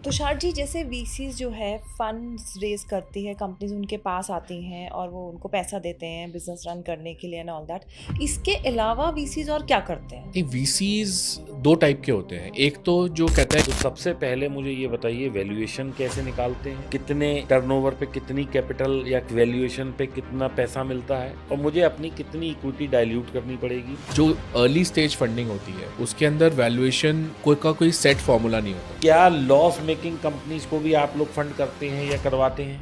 तुषार जी, जैसे वीसीज़ जो है फंड्स रेज़ करती है, कंपनीज़ उनके पास आती हैं और वो उनको पैसा देते हैं बिज़नेस रन करने के लिए एंड ऑल दैट। इसके अलावा वीसीज़ और क्या करते हैं? नहीं, वीसीज दो टाइप के होते हैं। एक तो जो कहता है तो सबसे पहले मुझे ये बताइए वैल्यूएशन कैसे निकालते हैं, कितने टर्नओवर पे कितनी कैपिटल या वैल्यूएशन पे कितना पैसा मिलता है और मुझे अपनी कितनी इक्विटी डाइल्यूट करनी पड़ेगी। जो अर्ली स्टेज फंडिंग होती है उसके अंदर वैल्यूएशन कोई सेट फॉर्मूला नहीं होता। क्या लॉस मेकिंग कंपनीज को भी आप लोग फंड करते हैं या करवाते हैं?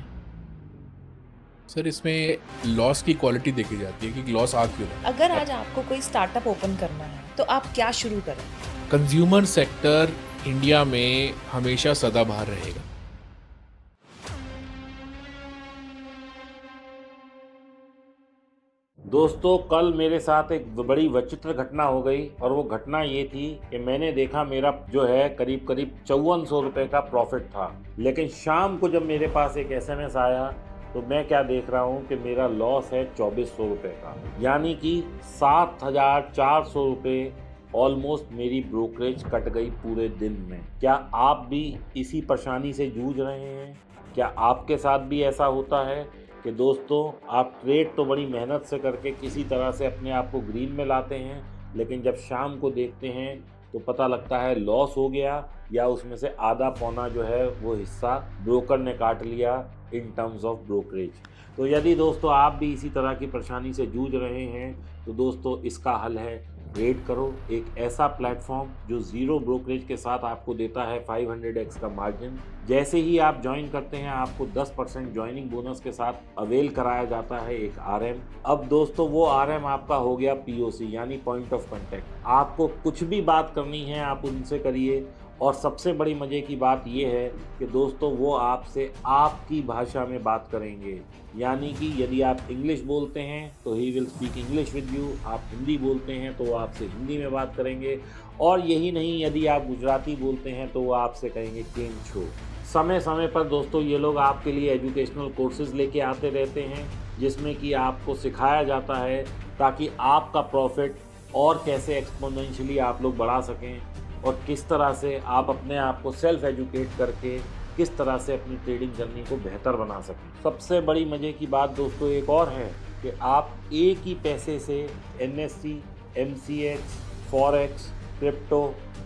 सर, इसमें लॉस की क्वालिटी देखी जाती है कि लॉस आ क्यों रहा अगर आज आपको कोई स्टार्टअप ओपन करना है, तो आप क्या शुरू करें? है। कंज्यूमर सेक्टर इंडिया में हमेशा सदाबहार रहेगा। दोस्तों, कल मेरे साथ एक बड़ी विचित्र घटना हो गई और वो घटना ये थी कि मैंने देखा मेरा जो है करीब करीब 5400 रुपए का प्रॉफिट था, लेकिन शाम को जब मेरे पास एक एसएमएस आया तो मैं क्या देख रहा हूँ कि मेरा लॉस है 2400 रुपए का, यानी कि 7400 रुपए ऑलमोस्ट मेरी ब्रोकरेज कट गई पूरे दिन में। क्या आप भी इसी परेशानी से जूझ रहे हैं? क्या आपके साथ भी ऐसा होता है कि दोस्तों आप ट्रेड तो बड़ी मेहनत से करके किसी तरह से अपने आप को ग्रीन में लाते हैं, लेकिन जब शाम को देखते हैं तो पता लगता है लॉस हो गया या उसमें से आधा पौना जो है वो हिस्सा ब्रोकर ने काट लिया इन टर्म्स ऑफ ब्रोकरेज। तो यदि दोस्तों आप भी इसी तरह की परेशानी से जूझ रहे हैं तो दोस्तों इसका हल है ट्रेड करो, एक ऐसा प्लेटफॉर्म जो ज़ीरो ब्रोकरेज के साथ आपको देता है 500x का मार्जिन। जैसे ही आप ज्वाइन करते हैं आपको 10% ज्वाइनिंग बोनस के साथ अवेल कराया जाता है एक आरएम। अब दोस्तों वो आरएम आपका हो गया पीओसी यानी पॉइंट ऑफ कांटेक्ट। आपको कुछ भी बात करनी है आप उनसे करिए और सबसे बड़ी मज़े की बात यह है कि दोस्तों वो आपसे आपकी भाषा में बात करेंगे, यानी कि यदि आप इंग्लिश बोलते हैं तो he will speak English with you, आप हिंदी बोलते हैं तो वो आपसे हिंदी में बात करेंगे, और यही नहीं यदि आप गुजराती बोलते हैं तो वो आपसे कहेंगे केम छो। समय समय पर दोस्तों ये लोग आपके लिए एजुकेशनल कोर्सेज लेके आते रहते हैं जिसमें कि आपको सिखाया जाता है ताकि आपका प्रॉफिट और कैसे एक्सपोनेंशियली आप लोग बढ़ा सकें और किस तरह से आप अपने आप को सेल्फ एजुकेट करके किस तरह से अपनी ट्रेडिंग जर्नी को बेहतर बना सकें। सबसे बड़ी मज़े की बात दोस्तों एक और है कि आप एक ही पैसे से NSC, MCX, forex, crypto,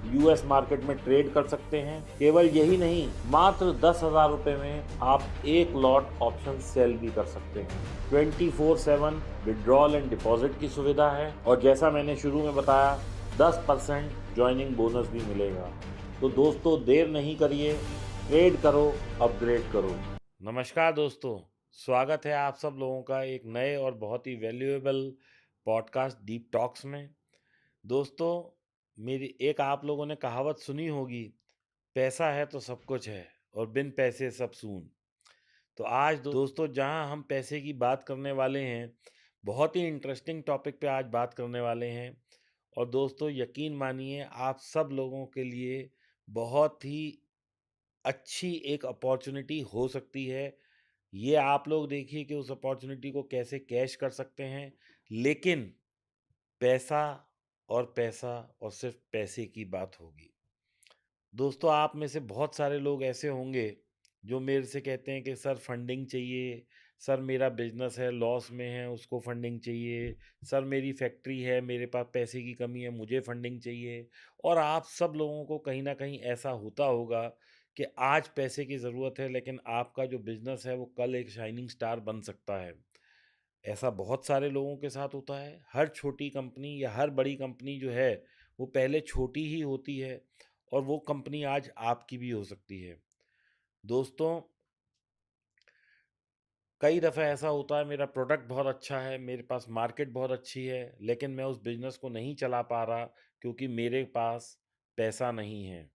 US market में ट्रेड कर सकते हैं। केवल यही नहीं, मात्र 10,000 रुपये में आप एक लॉट ऑप्शन सेल भी कर सकते हैं। 24/7 विड्रॉल एंड डिपॉजिट की सुविधा है और जैसा मैंने शुरू में बताया 10% ज्वाइनिंग बोनस भी मिलेगा। तो दोस्तों देर नहीं करिए, ट्रेड करो, अपग्रेड करो। नमस्कार दोस्तों, स्वागत है आप सब लोगों का एक नए और बहुत ही वैल्यूएबल पॉडकास्ट डीप टॉक्स में। दोस्तों, मेरी एक आप लोगों ने कहावत सुनी होगी, पैसा है तो सब कुछ है और बिन पैसे सब सून। तो आज दोस्तों जहां हम पैसे की बात करने वाले हैं, बहुत ही इंटरेस्टिंग टॉपिक पे आज बात करने वाले हैं। और दोस्तों यकीन मानिए आप सब लोगों के लिए बहुत ही अच्छी एक अपॉर्चुनिटी हो सकती है। ये आप लोग देखिए कि उस अपॉर्चुनिटी को कैसे कैश कर सकते हैं, लेकिन पैसा और पैसा और सिर्फ पैसे की बात होगी। दोस्तों आप में से बहुत सारे लोग ऐसे होंगे जो मेरे से कहते हैं कि सर फंडिंग चाहिए, सर मेरा बिजनेस है लॉस में है उसको फंडिंग चाहिए, सर मेरी फैक्ट्री है मेरे पास पैसे की कमी है मुझे फंडिंग चाहिए। और आप सब लोगों को कहीं ना कहीं ऐसा होता होगा कि आज पैसे की ज़रूरत है, लेकिन आपका जो बिजनेस है वो कल एक शाइनिंग स्टार बन सकता है। ऐसा बहुत सारे लोगों के साथ होता है। हर छोटी कंपनी या हर बड़ी कंपनी जो है वो पहले छोटी ही होती है और वो कंपनी आज आपकी भी हो सकती है। दोस्तों कई दफ़ा ऐसा होता है मेरा प्रोडक्ट बहुत अच्छा है, मेरे पास मार्केट बहुत अच्छी है, लेकिन मैं उस बिज़नेस को नहीं चला पा रहा क्योंकि मेरे पास पैसा नहीं है।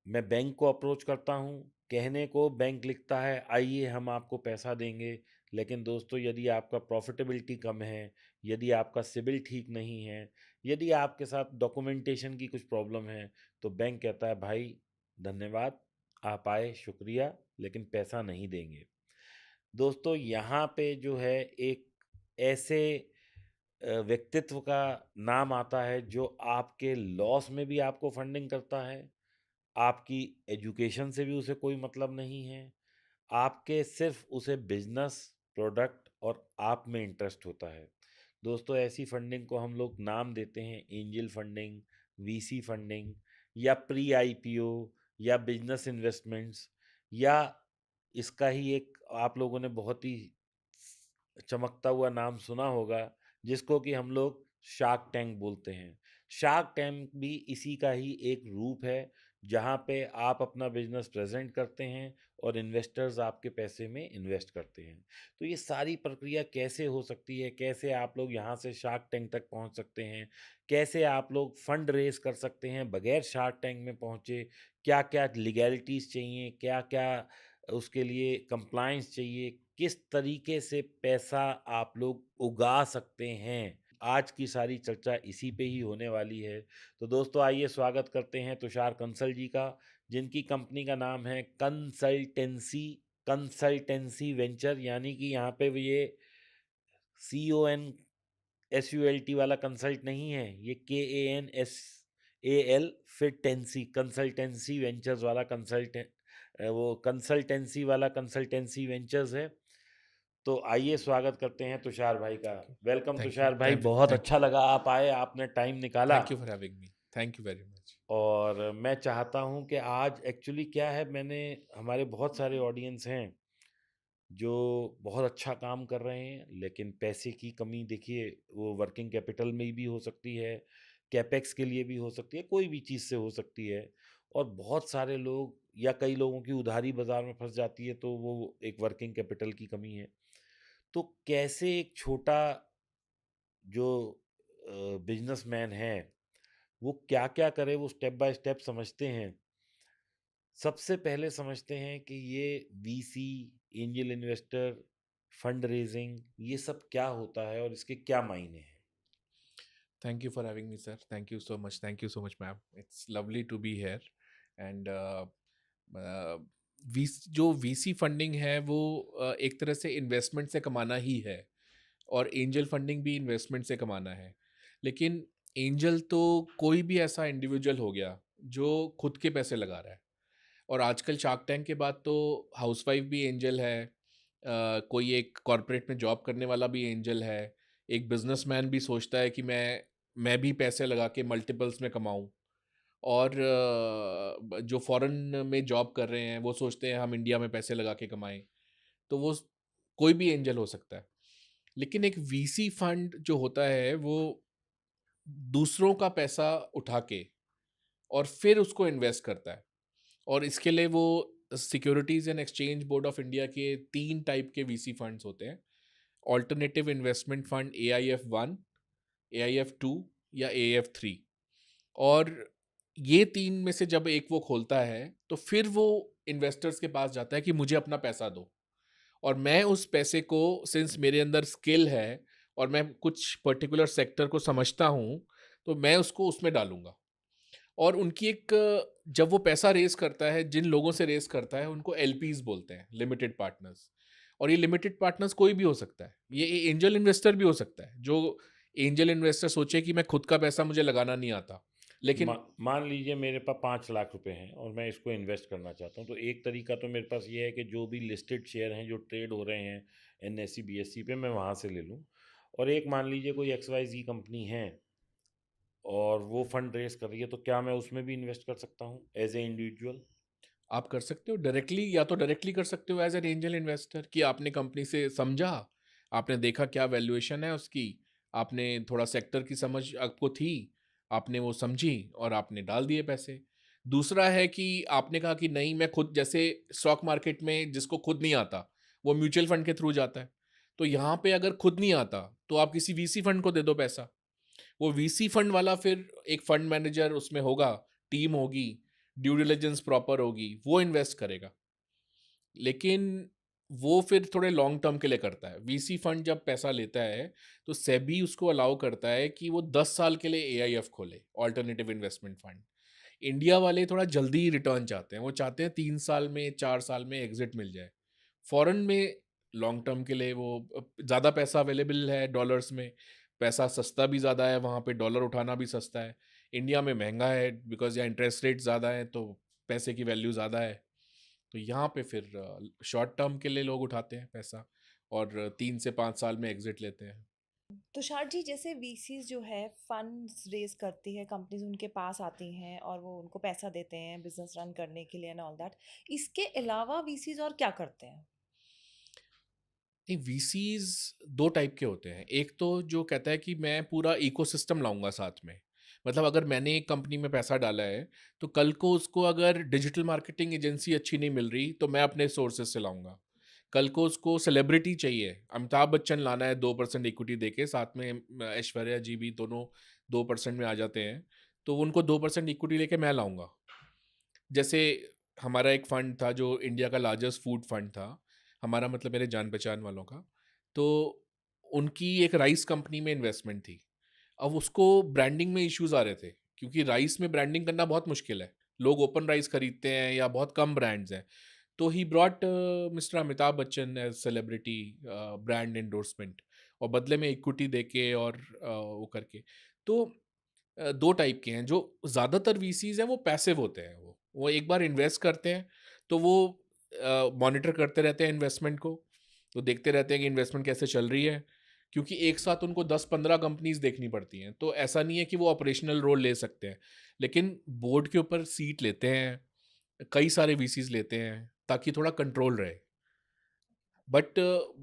मैं बैंक को अप्रोच करता हूँ, कहने को बैंक लिखता है आइए हम आपको पैसा देंगे, लेकिन दोस्तों यदि आपका प्रॉफ़िटेबिलिटी कम है, यदि आपका सिबिल ठीक नहीं है, यदि आपके साथ डॉक्यूमेंटेशन की कुछ प्रॉब्लम है, तो बैंक कहता है भाई धन्यवाद, आप आए शुक्रिया, लेकिन पैसा नहीं देंगे। दोस्तों यहाँ पे जो है एक ऐसे व्यक्तित्व का नाम आता है जो आपके लॉस में भी आपको फंडिंग करता है, आपकी एजुकेशन से भी उसे कोई मतलब नहीं है, आपके सिर्फ उसे बिजनेस, प्रोडक्ट और आप में इंटरेस्ट होता है। दोस्तों, ऐसी फंडिंग को हम लोग नाम देते हैं एंजल फंडिंग, वीसी फंडिंग, या प्री आईपीओ, या बिजनेस इन्वेस्टमेंट्स, या इसका ही एक आप लोगों ने बहुत ही चमकता हुआ नाम सुना होगा, जिसको कि हम लोग शार्क टैंक बोलते हैं। शार्क टैंक भी इसी का ही एक रूप है, जहाँ पे आप अपना बिजनेस प्रेजेंट करते हैं और इन्वेस्टर्स आपके पैसे में इन्वेस्ट करते हैं। तो ये सारी प्रक्रिया कैसे हो सकती है, कैसे आप लोग यहाँ से शार्क टैंक तक पहुँच सकते हैं, कैसे आप लोग फंड रेज कर सकते हैं बगैर शार्क टैंक में पहुँचे, क्या क्या लीगैलिटीज़ चाहिए, क्या क्या उसके लिए कंप्लायंस चाहिए, किस तरीके से पैसा आप लोग उगा सकते हैं, आज की सारी चर्चा इसी पे ही होने वाली है। तो दोस्तों, आइए स्वागत करते हैं तुषार कंसल जी का, जिनकी कंपनी का नाम है कंसल्टेंसी वेंचर, यानी कि यहाँ पे ये CONSULT वाला कंसल्ट नहीं है, ये KANSAL फिर टेंसी कंसल्टेंसी वेंचर्स वाला वो कंसल्टेंसी वाला कंसल्टेंसी वेंचर्स है। तो आइए स्वागत करते हैं तुषार भाई का। वेलकम थैंक यू तुषार भाई, थैंक यू बहुत थैंक अच्छा लगा आप आए, आपने टाइम निकाला। Thank you for having me, thank you very much. और मैं चाहता हूं कि आज एक्चुअली क्या है, मैंने हमारे बहुत सारे ऑडियंस हैं जो बहुत अच्छा काम कर रहे हैं, लेकिन पैसे की कमी, देखिए वो वर्किंग कैपिटल में भी हो सकती है, कैपेक्स के लिए भी हो सकती है, कोई भी चीज़ से हो सकती है। और बहुत सारे लोग या कई लोगों की उधारी बाजार में फंस जाती है, तो वो एक वर्किंग कैपिटल की कमी है। तो कैसे एक छोटा जो बिजनेसमैन है वो क्या क्या करे, वो स्टेप बाय स्टेप समझते हैं। सबसे पहले समझते हैं कि ये VC, angel investor, fund raising, ये सब क्या होता है और इसके क्या मायने हैं। Thank you for having me sir, thank you so much ma'am, it's lovely to be here. And जो वीसी फंडिंग है वो एक तरह से इन्वेस्टमेंट से कमाना ही है, और एंजल फंडिंग भी इन्वेस्टमेंट से कमाना है। लेकिन एंजल तो कोई भी ऐसा इंडिविजुअल हो गया जो खुद के पैसे लगा रहा है, और आजकल शार्क टैंक के बाद तो हाउसवाइफ भी एंजल है, कोई एक कॉरपोरेट में जॉब करने वाला भी एंजल है, एक बिजनेसमैन भी सोचता है कि मैं भी पैसे लगा के मल्टीपल्स में कमाऊं, और जो फॉरेन में जॉब कर रहे हैं वो सोचते हैं हम इंडिया में पैसे लगा के कमाएं। तो वो कोई भी एंजल हो सकता है। लेकिन एक वीसी फंड जो होता है वो दूसरों का पैसा उठा के और फिर उसको इन्वेस्ट करता है, और इसके लिए वो securities and exchange board of India के 3 टाइप के वीसी फंड्स होते हैं: alternative investment fund AIF 1, AIF 2 या AIF 3। और ये 3 में से जब एक वो खोलता है तो फिर वो इन्वेस्टर्स के पास जाता है कि मुझे अपना पैसा दो, और मैं उस पैसे को, सिंस मेरे अंदर स्किल है और मैं कुछ पर्टिकुलर सेक्टर को समझता हूँ, तो मैं उसको उसमें डालूंगा। और उनकी एक, जब वो पैसा रेस करता है, जिन लोगों से रेस करता है उनको LPs बोलते हैं, लिमिटेड पार्टनर्स। और ये लिमिटेड पार्टनर्स कोई भी हो सकता है, ये एंजल इन्वेस्टर भी हो सकता है, जो एंजल इन्वेस्टर सोचे कि मैं खुद का पैसा मुझे लगाना नहीं आता, लेकिन मान लीजिए मेरे पास 5 लाख रुपए हैं और मैं इसको इन्वेस्ट करना चाहता हूँ, तो एक तरीका तो मेरे पास ये है कि जो भी लिस्टेड शेयर हैं जो ट्रेड हो रहे हैं NSE BSE पे, मैं वहाँ से ले लूँ। और एक मान लीजिए कोई XYZ कंपनी है और वो फंड रेस कर रही है, तो क्या मैं उसमें भी इन्वेस्ट कर सकता हूँ एज ए इंडिविजुअल। आप कर सकते हो डायरेक्टली, या तो डायरेक्टली कर सकते हो एज एन एंजल इन्वेस्टर, कि आपने कंपनी से समझा, आपने देखा क्या वैल्यूएशन है उसकी, आपने थोड़ा सेक्टर की समझ आपको थी, आपने वो समझी और आपने डाल दिए पैसे। दूसरा है कि आपने कहा कि नहीं, मैं खुद, जैसे स्टॉक मार्केट में जिसको खुद नहीं आता वो म्यूचुअल फंड के थ्रू जाता है, तो यहाँ पे अगर खुद नहीं आता तो आप किसी वीसी फंड को दे दो पैसा। वो वीसी फंड वाला फिर एक फंड मैनेजर उसमें होगा, टीम होगी, ड्यू डिलिजेंस प्रॉपर होगी, वो इन्वेस्ट करेगा। लेकिन वो फिर थोड़े लॉन्ग टर्म के लिए करता है। वीसी फंड जब पैसा लेता है तो सेबी उसको अलाउ करता है कि वो 10 साल के लिए AIF खोले, ऑल्टरनेटिव इन्वेस्टमेंट फंड। इंडिया वाले थोड़ा जल्दी ही रिटर्न चाहते हैं, वो चाहते हैं 3 साल में, 4 साल में एग्जिट मिल जाए। फॉरेन में लॉन्ग टर्म के लिए वो ज़्यादा पैसा अवेलेबल है डॉलर्स में, पैसा सस्ता भी ज़्यादा है, वहाँ पे डॉलर उठाना भी सस्ता है। इंडिया में महंगा है बिकॉज यहाँ इंटरेस्ट रेट ज़्यादा है, तो पैसे की वैल्यू ज़्यादा है। तो यहाँ पे फिर शॉर्ट टर्म के लिए लोग उठाते हैं पैसा और 3 से 5 साल में एग्ज़िट लेते हैं। तुषार जी, जैसे वीसीज जो है फंड्स रेज करती है, कंपनीज उनके पास आती हैं और वो उनको पैसा देते हैं बिजनेस रन करने के लिए एंड ऑल दैट। इसके अलावा वीसीज और क्या करते हैं? नहीं, वीसीज़ 2 टाइप के होते हैं। एक तो जो कहता है कि मैं पूरा इकोसिस्टम लाऊँगा साथ में। मतलब अगर मैंने एक कंपनी में पैसा डाला है, तो कल को उसको अगर डिजिटल मार्केटिंग एजेंसी अच्छी नहीं मिल रही, तो मैं अपने सोर्सेज़ से लाऊँगा। कल को उसको सेलिब्रिटी चाहिए, अमिताभ बच्चन लाना है 2% इक्विटी देके, साथ में ऐश्वर्या जी भी दोनों 2% में आ जाते हैं, तो उनको 2% इक्विटी लेके मैं लाऊँगा। जैसे हमारा एक फंड था जो इंडिया का लार्जेस्ट फूड फंड था, हमारा मतलब मेरे जान पहचान वालों का। तो उनकी एक राइस कंपनी में इन्वेस्टमेंट थी। अब उसको ब्रांडिंग में इश्यूज आ रहे थे, क्योंकि राइस में ब्रांडिंग करना बहुत मुश्किल है। लोग ओपन राइस खरीदते हैं या बहुत कम ब्रांड्स हैं। तो he brought mister Amitabh Bachchan as celebrity brand endorsement, और बदले में इक्विटी देके और वो करके। तो 2 टाइप के हैं। जो ज़्यादातर वीसीज़ हैं वो पैसिव होते हैं। वो एक बार इन्वेस्ट करते हैं, तो वो मॉनिटर करते रहते हैं इन्वेस्टमेंट को। तो देखते रहते हैं कि इन्वेस्टमेंट कैसे चल रही है, क्योंकि एक साथ उनको 10-15 कंपनीज़ देखनी पड़ती हैं। तो ऐसा नहीं है कि वो ऑपरेशनल रोल ले सकते हैं। लेकिन बोर्ड के ऊपर सीट लेते हैं, कई सारे वीसीज़ लेते हैं, ताकि थोड़ा कंट्रोल रहे। बट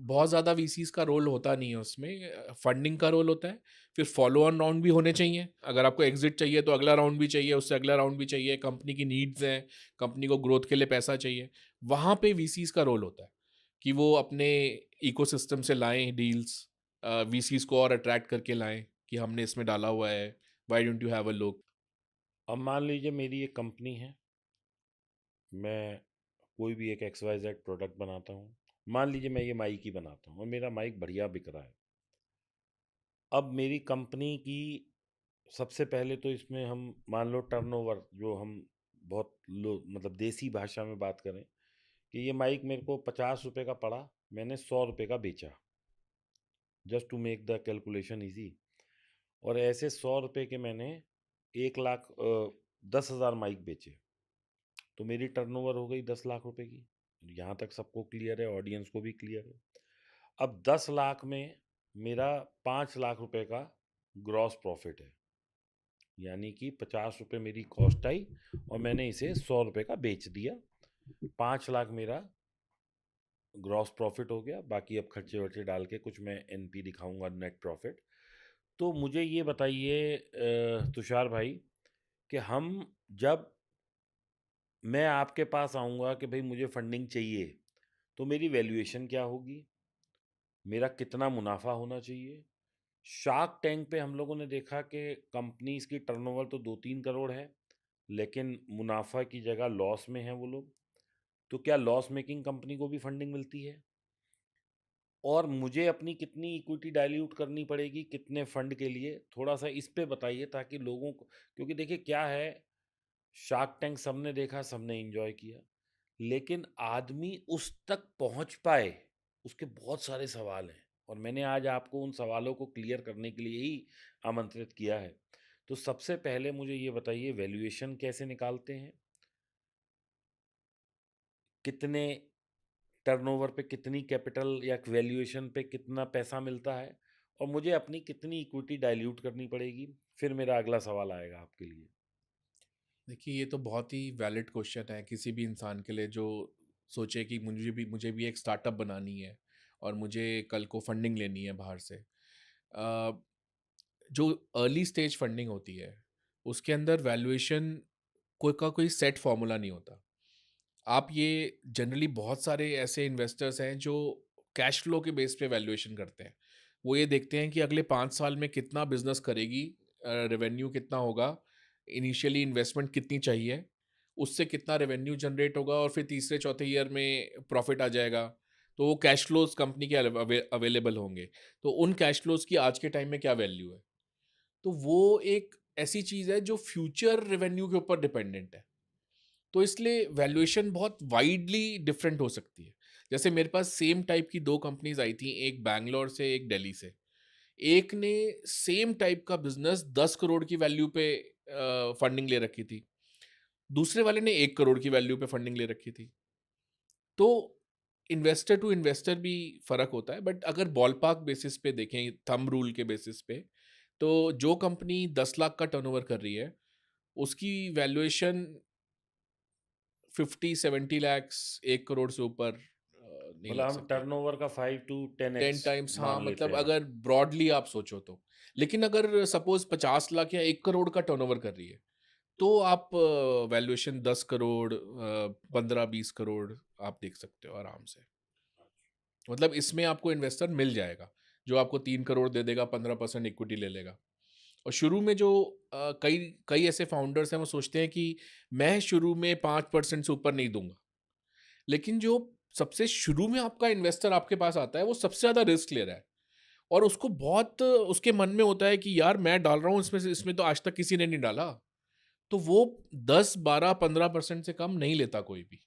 बहुत ज़्यादा वीसीज़ का रोल होता नहीं है उसमें, फंडिंग का रोल होता है। फिर फॉलो ऑन राउंड भी होने चाहिए। अगर आपको एग्ज़िट चाहिए तो अगला राउंड भी चाहिए, उससे अगला राउंड भी चाहिए। कंपनी की नीड्स हैं, कंपनी को ग्रोथ के लिए पैसा चाहिए। वहाँ पे वीसीज़ का रोल होता है कि वो अपने इकोसिस्टम से लाएँ डील्स, वीसीज़ को और अट्रैक्ट करके लाएँ कि हमने इसमें डाला हुआ है, why don't you have a look? अब मान लीजिए मेरी एक कंपनी है, मैं कोई भी एक XYZ प्रोडक्ट बनाता हूँ। मान लीजिए मैं ये माइक ही बनाता हूँ और मेरा माइक बढ़िया बिक रहा है। अब मेरी कंपनी की सबसे पहले तो इसमें हम मान लो टर्नओवर, जो हम बहुत लो मतलब देसी भाषा में बात करें, कि ये माइक मेरे को 50 रुपए का पड़ा, मैंने 100 रुपए का बेचा, just to make the calculation easy. और ऐसे 100 रुपए के मैंने 1 लाख 10,000 माइक बेचे, तो मेरी टर्नओवर हो गई 10 लाख रुपए की। यहाँ तक सबको क्लियर है, ऑडियंस को भी क्लियर है। अब 10 लाख में मेरा 5 लाख रुपए का ग्रॉस प्रॉफिट है, यानी कि 50 रुपए मेरी कॉस्ट आई और मैंने इसे 100 रुपए का बेच दिया। 5 लाख मेरा ग्रॉस प्रॉफिट हो गया। बाकी अब खर्चे वर्चे डाल के कुछ मैं NP दिखाऊंगा, नेट प्रॉफिट। तो मुझे ये बताइए तुषार भाई, कि हम जब मैं आपके पास आऊँगा कि भाई मुझे फंडिंग चाहिए, तो मेरी वैल्यूएशन क्या होगी? मेरा कितना मुनाफा होना चाहिए? शार्क टैंक पे हम लोगों ने देखा कि कंपनीज़ की टर्नओवर तो 2-3 करोड़ है, लेकिन मुनाफा की जगह लॉस में हैं वो लोग। तो क्या लॉस मेकिंग कंपनी को भी फंडिंग मिलती है? और मुझे अपनी कितनी इक्विटी डाइल्यूट करनी पड़ेगी, कितने फंड के लिए? थोड़ा-सा इस पे बताइए, ताकि लोगों को, क्योंकि देखिए क्या है, शार्क टैंक सबने देखा, सबने एन्जॉय किया, लेकिन आदमी उस तक पहुँच पाए, उसके बहुत सारे सवाल हैं, और मैंने आज आपको उन सवालों को क्लियर करने के लिए ही आमंत्रित किया है। तो सबसे पहले मुझे ये बताइए, वैल्यूएशन कैसे निकालते हैं? कितने टर्नओवर पे कितनी कैपिटल या वैल्यूएशन पे कितना पैसा मिलता है? और मुझे अपनी कितनी इक्विटी डाइल्यूट करनी पड़ेगी? फिर मेरा अगला सवाल आएगा आपके लिए। देखिए, ये तो बहुत ही वैलिड क्वेश्चन है किसी भी इंसान के लिए जो सोचे कि मुझे भी एक स्टार्टअप बनानी है और मुझे कल को फंडिंग लेनी है बाहर से। जो अर्ली स्टेज फंडिंग होती है, उसके अंदर वैल्यूएशन कोई सेट फॉर्मूला नहीं होता। आप ये जनरली बहुत सारे ऐसे इन्वेस्टर्स हैं जो कैश फ्लो के बेस पे वैल्यूएशन करते हैं। वो ये देखते हैं कि अगले 5 साल में कितना बिज़नेस करेगी, रेवेन्यू कितना होगा, इनिशियली इन्वेस्टमेंट कितनी चाहिए, उससे कितना रेवेन्यू जनरेट होगा और फिर तीसरे चौथे ईयर में प्रॉफिट आ जाएगा। तो वो कैश फ्लोज़ कंपनी के अवेलेबल होंगे। तो उन कैश फ्लोज़ की आज के टाइम में क्या वैल्यू है? तो वो एक ऐसी चीज़ है जो फ्यूचर रेवेन्यू के ऊपर डिपेंडेंट है। तो इसलिए वैल्यूएशन बहुत वाइडली डिफरेंट हो सकती है। जैसे मेरे पास सेम टाइप की 2 कंपनीज़ आई थी, एक बैंगलोर से, एक दिल्ली से। एक ने सेम टाइप का बिज़नेस 10 करोड़ की वैल्यू पे फंडिंग ले रखी थी। दूसरे वाले ने 1 करोड़ की वैल्यू पे फंडिंग ले रखी थी। तो इन्वेस्टर टू इन्वेस्टर भी फ़र्क होता है, बट अगर बॉलपार्क बेसिस पे देखें, थंब रूल के बेसिस पे, तो जो कंपनी 10 लाख का टर्नओवर कर रही है, उसकी वैल्यूएशन 50-70 लैक्स, 1 करोड़ से ऊपर नहीं मतलब लग हम सकती। टर्नओवर का 5 to 10 10x टाइम्स, हाँ, मान लेते मतलब हैं। अगर ब्रॉडली आप सोचो तो। लेकिन अगर सपोज़ 50 लाख या 1 करोड़ का टर्नओवर कर रही है, तो आप वैल्यूएशन 10 करोड़ 15-20 करोड़ आप देख सकते हो आराम से। मतलब इसमें आपको इन्वेस्टर मिल जाएगा, जो आपको 3 करोड़ दे देगा, 15% इक्विटी ले लेगा। और शुरू में जो कई कई ऐसे फाउंडर्स हैं, वो सोचते हैं कि मैं शुरू में 5% से ऊपर नहीं दूँगा। लेकिन जो सबसे शुरू में आपका इन्वेस्टर आपके पास आता है, वो सबसे ज़्यादा रिस्क ले रहा है। और उसको बहुत उसके मन में होता है कि यार मैं डाल रहा हूँ इसमें से, इसमें तो आज तक किसी ने नहीं डाला। तो वो 10, 12, 15% से कम नहीं लेता कोई भी।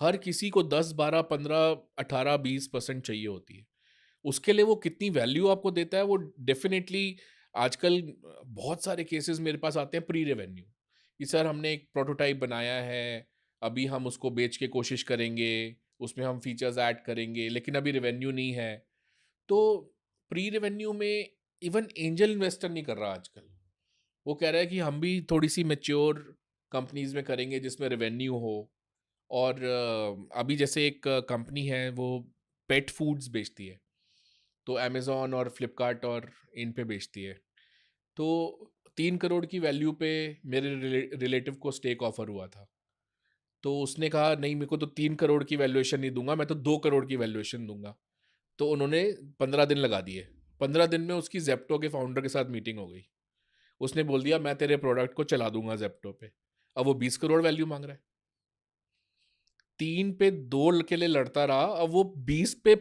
हर किसी को 10, 12, 15, 18, 20% चाहिए होती है। उसके लिए वो कितनी वैल्यू आपको देता है, वो डेफ़िनेटली आजकल बहुत सारे केसेस मेरे पास आते हैं प्री रेवेन्यू, कि सर हमने एक प्रोटोटाइप बनाया है, अभी हम उसको बेच के कोशिश करेंगे, उसमें हम फीचर्स ऐड करेंगे, लेकिन अभी रेवेन्यू नहीं है। तो प्री रेवेन्यू में इवन एंजल इन्वेस्टर नहीं कर रहा आजकल। वो कह रहा है कि हम भी थोड़ी-सी मैच्योर कंपनीज़ में करेंगे जिसमें रेवेन्यू हो। और अभी जैसे एक कंपनी है, वो पेट फूड्स बेचती है, तो अमेज़न और फ्लिपकार्ट और इन पे बेचती है। तो 3 करोड़ की वैल्यू पे मेरे रिलेटिव को स्टेक ऑफर हुआ था। तो उसने कहा नहीं, मेरे को तो 3 करोड़ की वैल्यूएशन नहीं दूँगा, मैं तो 2 करोड़ की वैल्यूएशन दूँगा। तो उन्होंने 15 दिन लगा दिए। 15 दिन में उसकी ज़ेप्टो के फाउंडर के साथ मीटिंग हो गई। उसने बोल दिया मैं तेरे प्रोडक्ट को चला दूँगा ज़ेप्टो पे। अब वो 20 करोड़ वैल्यू माँग रहा है। 3 पे 2 के लिए लड़ता रहा, अब वो 20 पे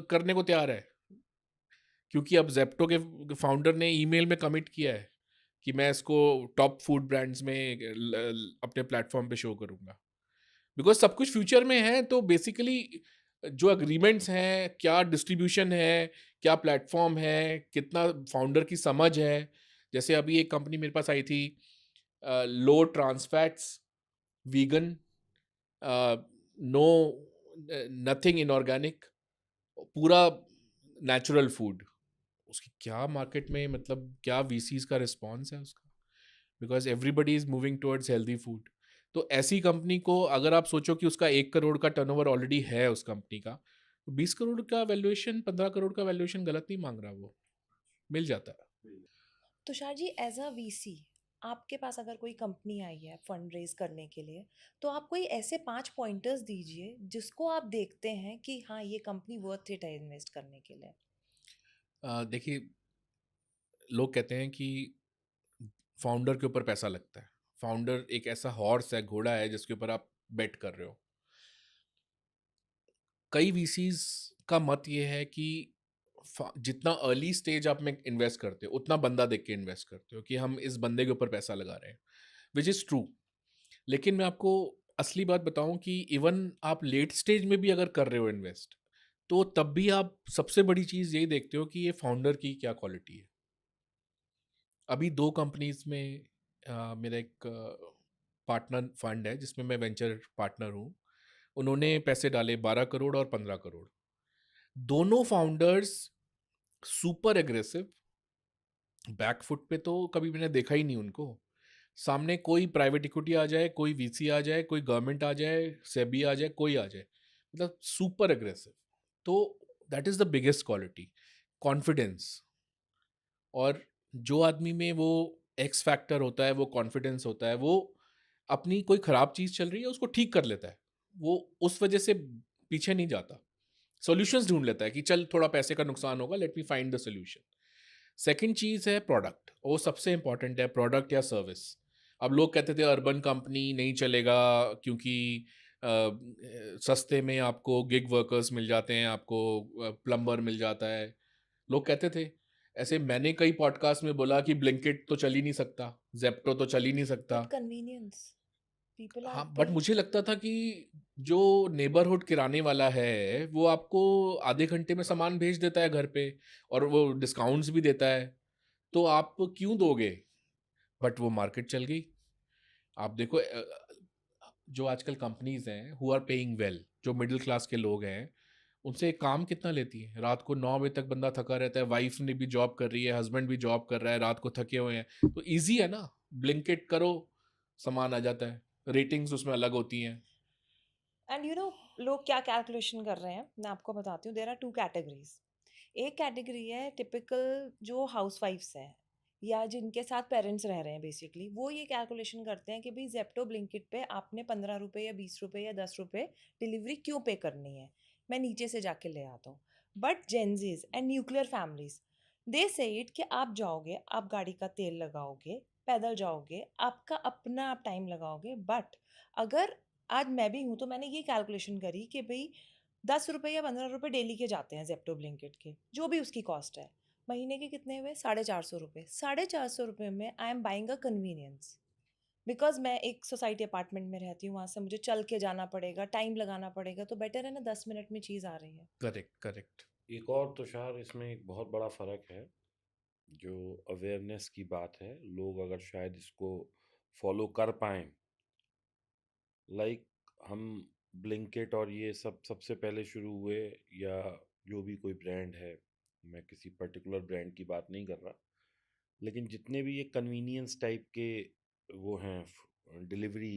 करने को तैयार है। क्योंकि अब ज़ेप्टो के फाउंडर ने ईमेल में कमिट किया है कि मैं इसको टॉप फूड ब्रांड्स में अपने प्लेटफॉर्म पे शो करूंगा। बिकॉज सब कुछ फ्यूचर में है, तो बेसिकली जो अग्रीमेंट्स हैं, क्या डिस्ट्रीब्यूशन है, क्या प्लेटफॉर्म है, कितना फाउंडर की समझ है। जैसे अभी एक कंपनी मेरे पास आई थी, लो ट्रांसफैट्स, वीगन, नो, नथिंग इनऑर्गेनिक, पूरा नेचुरल फूड। उसकी क्या मार्केट में, मतलब क्या वीसीज का रिस्पॉन्स है उसका, because everybody is moving towards healthy food. तो ऐसी कंपनी को अगर आप सोचो कि उसका 1 करोड़ का टर्नओवर ऑलरेडी है उस कंपनी का, तो 20 करोड़ का वैल्यूएशन, 15 करोड़ का वैल्यूएशन गलत नहीं मांग रहा, वो मिल जाता है। Tushar ji, as a VC, आपके पास अगर कोई कंपनी आई है फंड रेज करने के लिए, तो आप कोई ऐसे 5 पॉइंटर्स दीजिए जिसको आप देखते हैं कि हाँ, ये कंपनी वर्थ इट है इन्वेस्ट करने के लिए। देखिए, लोग कहते हैं कि फाउंडर के ऊपर पैसा लगता है। फाउंडर एक ऐसा हॉर्स है, घोड़ा है, जिसके ऊपर आप बेट कर रहे हो। कई वीसीज का मत ये है कि जितना अर्ली स्टेज आप में इन्वेस्ट करते हो, उतना बंदा देख के इन्वेस्ट करते हो कि हम इस बंदे के ऊपर पैसा लगा रहे हैं, विच इज़ ट्रू। लेकिन मैं आपको असली बात बताऊं कि इवन आप लेट स्टेज में भी अगर कर रहे हो इन्वेस्ट, तो तब भी आप सबसे बड़ी चीज़ यही देखते हो कि ये फाउंडर की क्या क्वालिटी है। अभी 2 कंपनीज में मेरा एक पार्टनर फंड है जिसमें मैं वेंचर पार्टनर हूँ। उन्होंने पैसे डाले 12 करोड़ और 15 करोड़। दोनों फाउंडर्स सुपर एग्रेसिव, बैकफुट पे तो कभी मैंने देखा ही नहीं उनको। सामने कोई प्राइवेट इक्विटी आ जाए, कोई वीसी आ जाए, कोई गवर्नमेंट आ जाए, सेबी आ जाए, कोई आ जाए, मतलब सुपर एग्रेसिव। तो that is the biggest quality, confidence. और जो आदमी में वो एक्स फैक्टर होता है, वो कॉन्फिडेंस होता है, वो अपनी कोई ख़राब चीज़ चल रही है उसको ठीक कर लेता है। वो उस वजह से पीछे नहीं जाता, सॉल्यूशंस ढूंढ लेता है कि चल थोड़ा पैसे का नुकसान होगा, let me find the solution. Second चीज़ है प्रोडक्ट, वो सबसे इंपॉर्टेंट है, प्रोडक्ट या सर्विस। अब लोग कहते थे अर्बन कंपनी नहीं चलेगा क्योंकि सस्ते में आपको गिग वर्कर्स मिल जाते हैं, आपको प्लम्बर मिल जाता है, लोग कहते थे। ऐसे मैंने कई पॉडकास्ट में बोला कि ब्लिंकिट तो चल ही नहीं सकता, जेप्टो तो चल ही नहीं सकता। बट कन्वीनियंस, पीपल आर हाँ, बट पेइंग। मुझे लगता था कि जो नेबरहुड किराने वाला है, वो आपको आधे घंटे में सामान भेज देता है घर पे, और वो डिस्काउंट्स भी देता है, तो आप क्यों दोगे? बट वो मार्केट चल गई। आप देखो, जो आजकल कंपनीज हैं हु आर पेइंग वेल, जो मिडिल क्लास के लोग हैं, उनसे काम कितना लेती है? रात को 9 बजे तक बंदा थका रहता है, वाइफ ने भी जॉब कर रही है, हस्बैंड भी जॉब कर रहा है, रात को थके हुए हैं, तो ईजी है ना, ब्लिंकिट करो, सामान आ जाता है, रेटिंग्स उसमें अलग होती हैं। एंड लोग क्या कैलकुलेशन कर रहे हैं, मैं आपको बताती हूँ। There are two categories. एक कैटेगरी है टिपिकल जो हाउसवाइफ्स हैं या जिनके साथ पेरेंट्स रह रहे हैं, बेसिकली वो ये कैलकुलेशन करते हैं कि भाई जेप्टो ब्लिंकिट पे आपने 15 रुपये या 20 रुपये या 10 रुपये डिलीवरी क्यों पे करनी है, मैं नीचे से जाके ले आता हूँ। But gen Zs and nuclear families, they say it कि आप जाओगे, आप गाड़ी का तेल लगाओगे, पैदल जाओगे, आपका अपना आप टाइम लगाओगे। बट अगर आज मैं भी हूँ तो मैंने ये कैलकुलेशन करी कि भाई 10 रुपये या 15 रुपये डेली के जाते हैं जेप्टो ब्लिंकिट के, जो भी उसकी कॉस्ट है, महीने के कितने हुए? 450 रुपये। 450 रुपये में I am buying a convenience. Because मैं एक सोसाइटी अपार्टमेंट में रहती हूँ, वहाँ से मुझे चल के जाना पड़ेगा, टाइम लगाना पड़ेगा, तो बेटर है ना 10 मिनट में चीज़ आ रही है। Correct, correct. एक और तुषार इसमें एक बहुत बड़ा फ़र्क है, जो अवेयरनेस की बात है। लोग अगर शायद इसको फॉलो कर पाएँ, लाइक हम ब्लिंकिट और ये सब सबसे पहले शुरू हुए, या जो भी कोई ब्रांड है, मैं किसी पर्टिकुलर ब्रांड की बात नहीं कर रहा, लेकिन जितने भी ये कन्वीनियंस टाइप के वो हैं डिलीवरी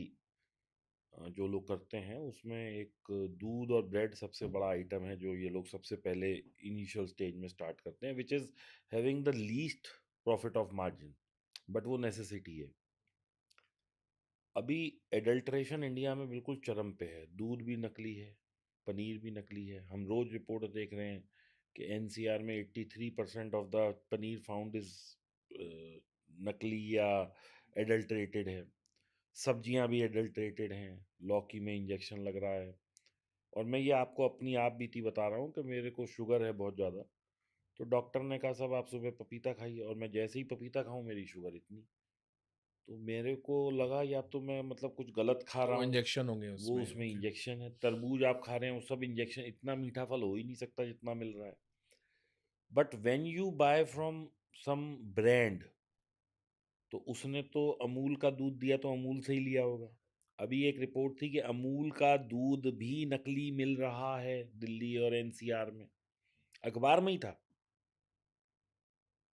जो लोग करते हैं, उसमें एक दूध और ब्रेड सबसे बड़ा आइटम है जो ये लोग सबसे पहले इनिशियल स्टेज में स्टार्ट करते हैं, which is having the least profit of margin, but वो नेसेसिटी है। अभी एडल्ट्रेशन इंडिया में बिल्कुल चरम पे है। दूध भी नकली है, पनीर भी नकली है। हम रोज रिपोर्ट देख रहे हैं कि एनसीआर में 83% of the paneer found is नकली या एडल्ट्रेटेड है। सब्जियां भी एडल्ट्रेटेड हैं, लौकी में इंजेक्शन लग रहा है। और मैं ये आपको अपनी आप बीती बता रहा हूँ कि मेरे को शुगर है बहुत ज़्यादा, तो डॉक्टर ने कहा साहब आप सुबह पपीता खाइए, और मैं जैसे ही पपीता खाऊं मेरी शुगर इतनी। तो मेरे को लगा या तो मैं मतलब कुछ गलत खा रहा वो हूँ, इंजेक्शन होंगे वो उसमें। उसमें इंजेक्शन है। तरबूज आप खा रहे हैं वो सब इंजेक्शन, इतना मीठा फल हो ही नहीं सकता जितना मिल रहा है। But when you buy from some brand, तो उसने तो अमूल का दूध दिया तो अमूल से ही लिया होगा। अभी एक रिपोर्ट थी कि अमूल का दूध भी नकली मिल रहा है दिल्ली और एनसीआर में, अखबार में ही था।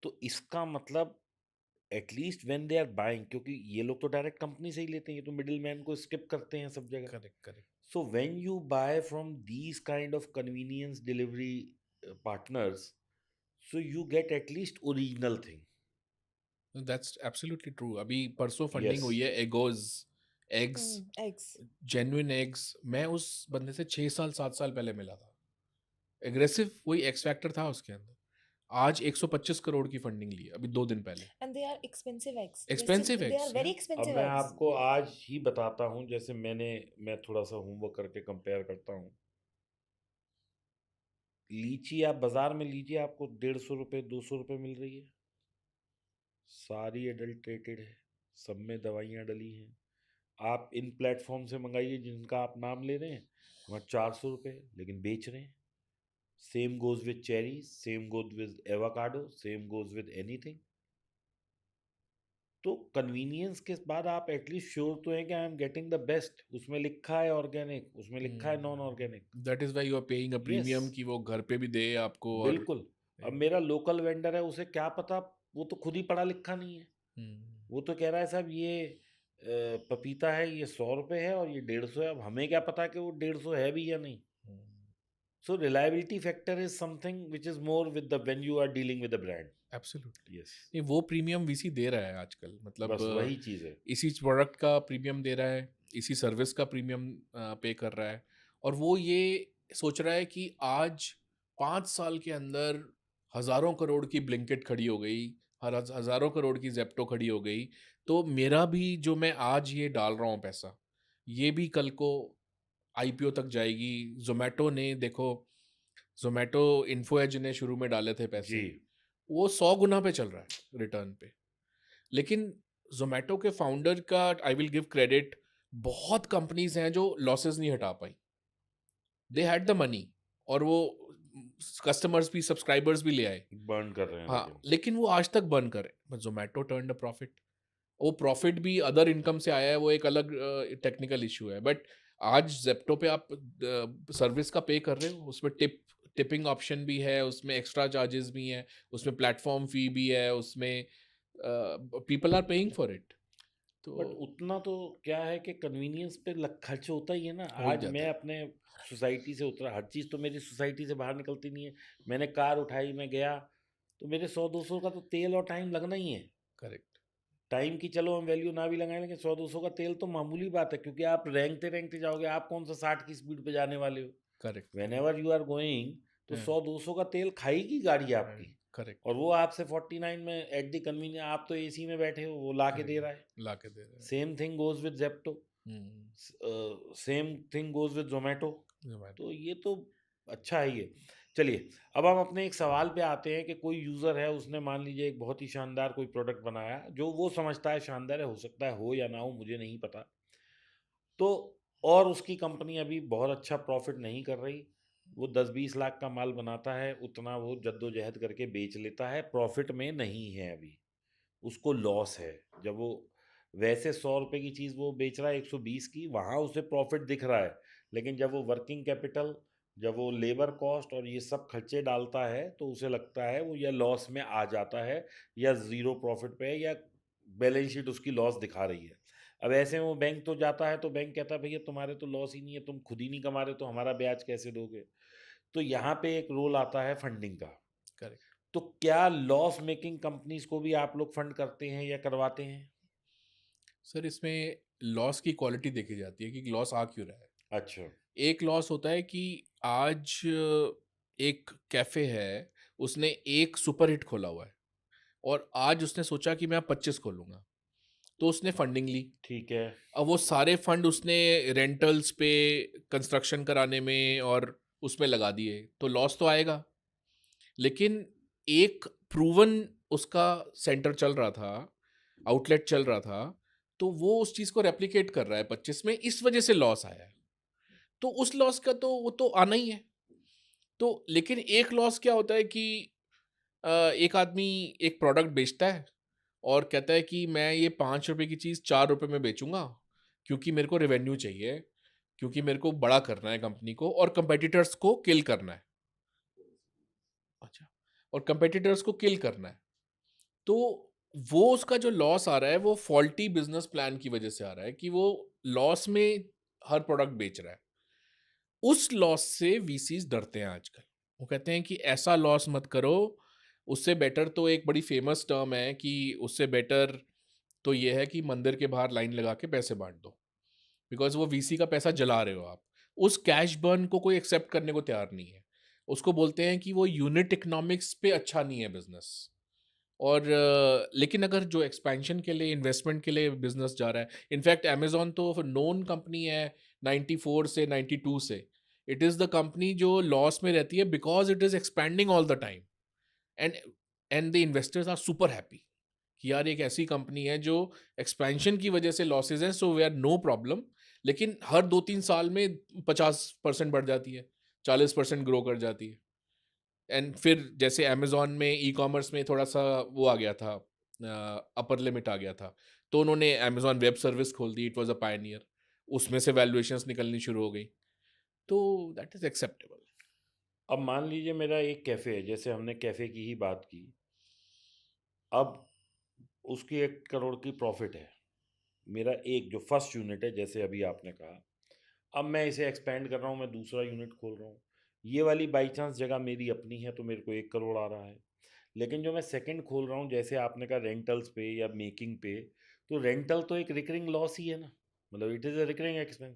तो इसका मतलब at least when they are buying, क्योंकि ये लोग तो डायरेक्ट कंपनी से ही लेते हैं, ये तो मिडिल मैन को स्किप करते हैं सब जगह। Correct, correct. So when you buy from these kind of convenience delivery partners, so you get at least original thing. That's absolutely true. अभी परसों फंडिंग हुई Yes. है egos eggs, eggs. Genuine eggs. मैं उस बंदे से 6 साल 7 साल पहले मिला था। एग्रेसिव, वही एक्स फैक्टर था उसके अंदर। आज 125 करोड़ की फंडिंग ली है, अभी 2 दिन पहले। And they are expensive eggs, expensive they are eggs, very या अब एक्सपेंसिव मैं एग्स। आपको आज ही बताता हूँ, जैसे मैं थोड़ा सा होमवर्क करके कंपेयर करता हूँ। लीची आप बाजार में लीजिए, आपको 150 रुपये 200 रुपये मिल रही है। सारी एडल्ट्रेटेड है, सब में दवाइयाँ डली हैं। आप इन प्लेटफॉर्म से मंगाइए जिनका आप नाम ले रहे हैं, वहाँ 400 रुपये, लेकिन बेच रहे हैं। Same goes with cherry, same goes with avocado, same goes with anything. तो कन्वीनियंस के बाद आप एटलीस्ट श्योर तो हैं कि I am getting the best. उसमें लिखा है ऑर्गेनिक, उसमें लिखा है non organic. That is why you are paying a yes, premium कि वो घर पे भी दे आपको। और बिल्कुल। अब मेरा लोकल वेंडर है, उसे क्या पता, वो तो खुद ही पढ़ा लिखा नहीं है। वो तो कह रहा है साहब ये पपीता है, ये 100 रुपये है और ये 150 है। अब हमें क्या पता कि वो 150 है भी या नहीं। So reliability factor is something which is more with the when you are dealing with the brand. Absolutely. Yes. नहीं, वो प्रीमियम वीसी दे रहा है आजकल, मतलब बस वही चीज़ है। इसी प्रोडक्ट का प्रीमियम दे रहा है, इसी सर्विस का प्रीमियम पे कर रहा है। और वो ये सोच रहा है कि आज 5 साल के अंदर हज़ारों करोड़ की ब्लिंकिट खड़ी हो गई, हज़ारों करोड़ की जेप्टो खड़ी हो गई, तो मेरा भी जो मैं आज ये डाल रहा हूँ पैसा, ये भी कल को आईपीओ तक जाएगी। जोमेटो ने देखो, जोमेटो इन्फो एज ने शुरू में डाले थे पैसे, जी। वो 100 गुना पे चल रहा है रिटर्न पे। लेकिन जोमेटो के फाउंडर का आई विल गिव क्रेडिट, बहुत कंपनीज हैं जो लॉसेस नहीं हटा पाई। दे हैड द मनी, और वो कस्टमर्स भी, सब्सक्राइबर्स भी ले आए। बर्न कर रहे हैं हाँ, लेकिन। लेकिन वो आज तक बर्न कर रहे हैं। जोमेटो टर्न अ प्रॉफिट, वो प्रॉफिट भी अदर इनकम से आया है, वो एक अलग टेक्निकल इशू है। बट आज जेप्टो पे आप सर्विस का पे कर रहे हो, उसमें टिपिंग ऑप्शन भी है, उसमें एक्स्ट्रा चार्जेस भी हैं, उसमें प्लेटफॉर्म फी भी है, उसमें people are paying for it. तो बट उतना तो क्या है कि कन्वीनियंस पे खर्च होता ही है ना। हो ही आज जाता मैं है। अपने सोसाइटी से उतरा, हर चीज़ तो मेरी सोसाइटी से बाहर निकलती नहीं है। मैंने कार उठाई, मैं गया, तो मेरे 100-200 का तो तेल और टाइम लगना ही है। करेक्ट। टाइम की चलो हम वैल्यू ना भी लगाएं, लेकिन 100-200 का तेल तो मामूली बात है, क्योंकि आप रेंगते रेंगते जाओगे। आप कौन सा 60 की स्पीड पे जाने वाले हो? Correct. Whenever you are going, तो हाँ, 100-200 का तेल खाएगी गाड़ी आपकी। करेक्ट। और वो आपसे 49 में एट द कन्वीनियंस, आप तो एसी में बैठे हो, वो ला के दे रहा है। ला के दे रहा है। Same thing goes with Zepto, hmm. Same thing goes with Zomato. Zomato। तो ये तो अच्छा है ये। चलिए, अब हम अपने एक सवाल पे आते हैं कि कोई यूज़र है, उसने मान लीजिए एक बहुत ही शानदार कोई प्रोडक्ट बनाया, जो वो समझता है शानदार है, हो सकता है हो या ना हो, मुझे नहीं पता। तो और उसकी कंपनी अभी बहुत अच्छा प्रॉफिट नहीं कर रही। वो 10-20 लाख का माल बनाता है, उतना वो जद्दोजहद करके बेच लेता है, प्रॉफिट में नहीं है अभी, उसको लॉस है। जब वो वैसे 100 रुपए की चीज़ वो बेच रहा है 120 की, वहाँ उसे प्रॉफिट दिख रहा है। लेकिन जब वो वर्किंग कैपिटल, जब वो लेबर कॉस्ट और ये सब खर्चे डालता है, तो उसे लगता है वो या लॉस में आ जाता है, या ज़ीरो प्रॉफिट पे है, या बैलेंस शीट उसकी लॉस दिखा रही है। अब ऐसे में वो बैंक तो जाता है, तो बैंक कहता है भैया तुम्हारे तो लॉस ही नहीं है, तुम खुद ही नहीं कमा रहे, तो हमारा ब्याज कैसे दोगे? तो यहाँ पे एक रोल आता है फंडिंग का। करेक्ट। तो क्या लॉस मेकिंग कंपनीज को भी आप लोग फंड करते हैं या करवाते हैं? सर, इसमें लॉस की क्वालिटी देखी जाती है कि लॉस आ क्यों रहा है। अच्छा। एक लॉस होता है कि आज एक कैफे है, उसने एक सुपर हिट खोला हुआ है और आज उसने सोचा कि मैं 25 खोलूंगा, तो उसने फंडिंग ली। ठीक है। अब वो सारे फंड उसने रेंटल्स पे, कंस्ट्रक्शन कराने में और उसमें लगा दिए, तो लॉस तो आएगा। लेकिन एक प्रूवन उसका सेंटर चल रहा था, आउटलेट चल रहा था, तो वो उस चीज़ को रेप्लिकेट कर रहा है 25 में, इस वजह से लॉस आया है। तो उस लॉस का तो वो तो आना ही है। तो लेकिन एक लॉस क्या होता है कि एक आदमी एक प्रोडक्ट बेचता है और कहता है कि मैं ये 5 रुपए की चीज़ 4 रुपए में बेचूंगा, क्योंकि मेरे को रेवेन्यू चाहिए, क्योंकि मेरे को बड़ा करना है कंपनी को और कंपेटिटर्स को किल करना है। अच्छा। और कंपेटिटर्स को किल करना है। तो वो उसका जो लॉस आ रहा है वो फॉल्टी बिजनेस प्लान की वजह से आ रहा है कि वो लॉस में हर प्रोडक्ट बेच रहा है। उस लॉस से वीसीज डरते हैं आजकल। वो कहते हैं कि ऐसा लॉस मत करो, उससे बेटर तो एक बड़ी फेमस टर्म है कि उससे बेटर तो ये है कि मंदिर के बाहर लाइन लगा के पैसे बांट दो, बिकॉज वो वीसी का पैसा जला रहे हो आप। उस कैश बर्न को कोई एक्सेप्ट करने को तैयार नहीं है। उसको बोलते हैं कि वो यूनिट इकोनॉमिक्स पे अच्छा नहीं है बिजनेस। और लेकिन अगर जो एक्सपेंशन के लिए, इन्वेस्टमेंट के लिए बिजनेस जा रहा है, इनफैक्ट अमेजोन तो नोन कंपनी है 94 से 92 से। इट इज़ द कंपनी जो लॉस में रहती है because it is expanding all the time. And and the investors are super happy कि यार एक ऐसी कंपनी है जो एक्सपेंशन की वजह से लॉसेज हैं, so we are no problem. लेकिन हर 2-3 साल में 50% बढ़ जाती है, 40% ग्रो कर जाती है। एंड फिर जैसे अमेजोन में ई कॉमर्स में थोड़ा सा वो आ गया था, अपर लिमिट आ गया था, तो उन्होंने अमेजोन वेब सर्विस खोल दी। It was a pioneer. उसमें से वैल्यूएशंस निकलनी शुरू हो गई। तो दैट इज एक्सेप्टेबल। अब मान लीजिए मेरा एक कैफ़े है, जैसे हमने कैफ़े की ही बात की। अब उसकी 1 करोड़ की प्रॉफिट है। मेरा एक जो फर्स्ट यूनिट है, जैसे अभी आपने कहा, अब मैं इसे एक्सपेंड कर रहा हूँ, मैं दूसरा यूनिट खोल रहा हूँ। ये वाली बाई चांस जगह मेरी अपनी है, तो मेरे को 1 करोड़ आ रहा है। लेकिन जो मैं सेकंड खोल रहा हूँ, जैसे आपने कहा रेंटल्स पे या मेकिंग पे, तो रेंटल तो एक रिकरिंग लॉस ही है ना, मतलब it is a recurring expense.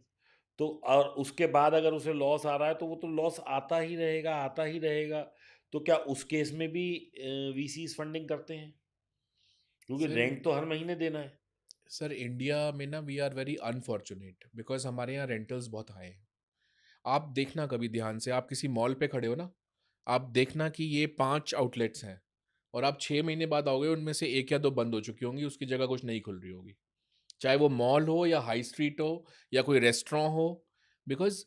तो और उसके बाद अगर उसे लॉस आ रहा है, तो वो तो लॉस आता ही रहेगा, आता ही रहेगा। तो क्या उस केस में भी वीसीज फंडिंग करते हैं? क्योंकि सर, रेंट तो हर महीने देना है। सर इंडिया में ना we are very unfortunate because हमारे यहाँ रेंटल्स बहुत हाई हैं। आप देखना कभी ध्यान से, आप किसी मॉल पे खड़े हो ना, आप देखना कि ये 5 आउटलेट्स हैं और आप 6 महीने बाद आओगे, उनमें से एक या दो बंद हो चुकी होंगी, उसकी जगह कुछ नई खुल रही होगी। चाहे वो मॉल हो या हाई स्ट्रीट हो या कोई रेस्टोरेंट हो। बिकॉज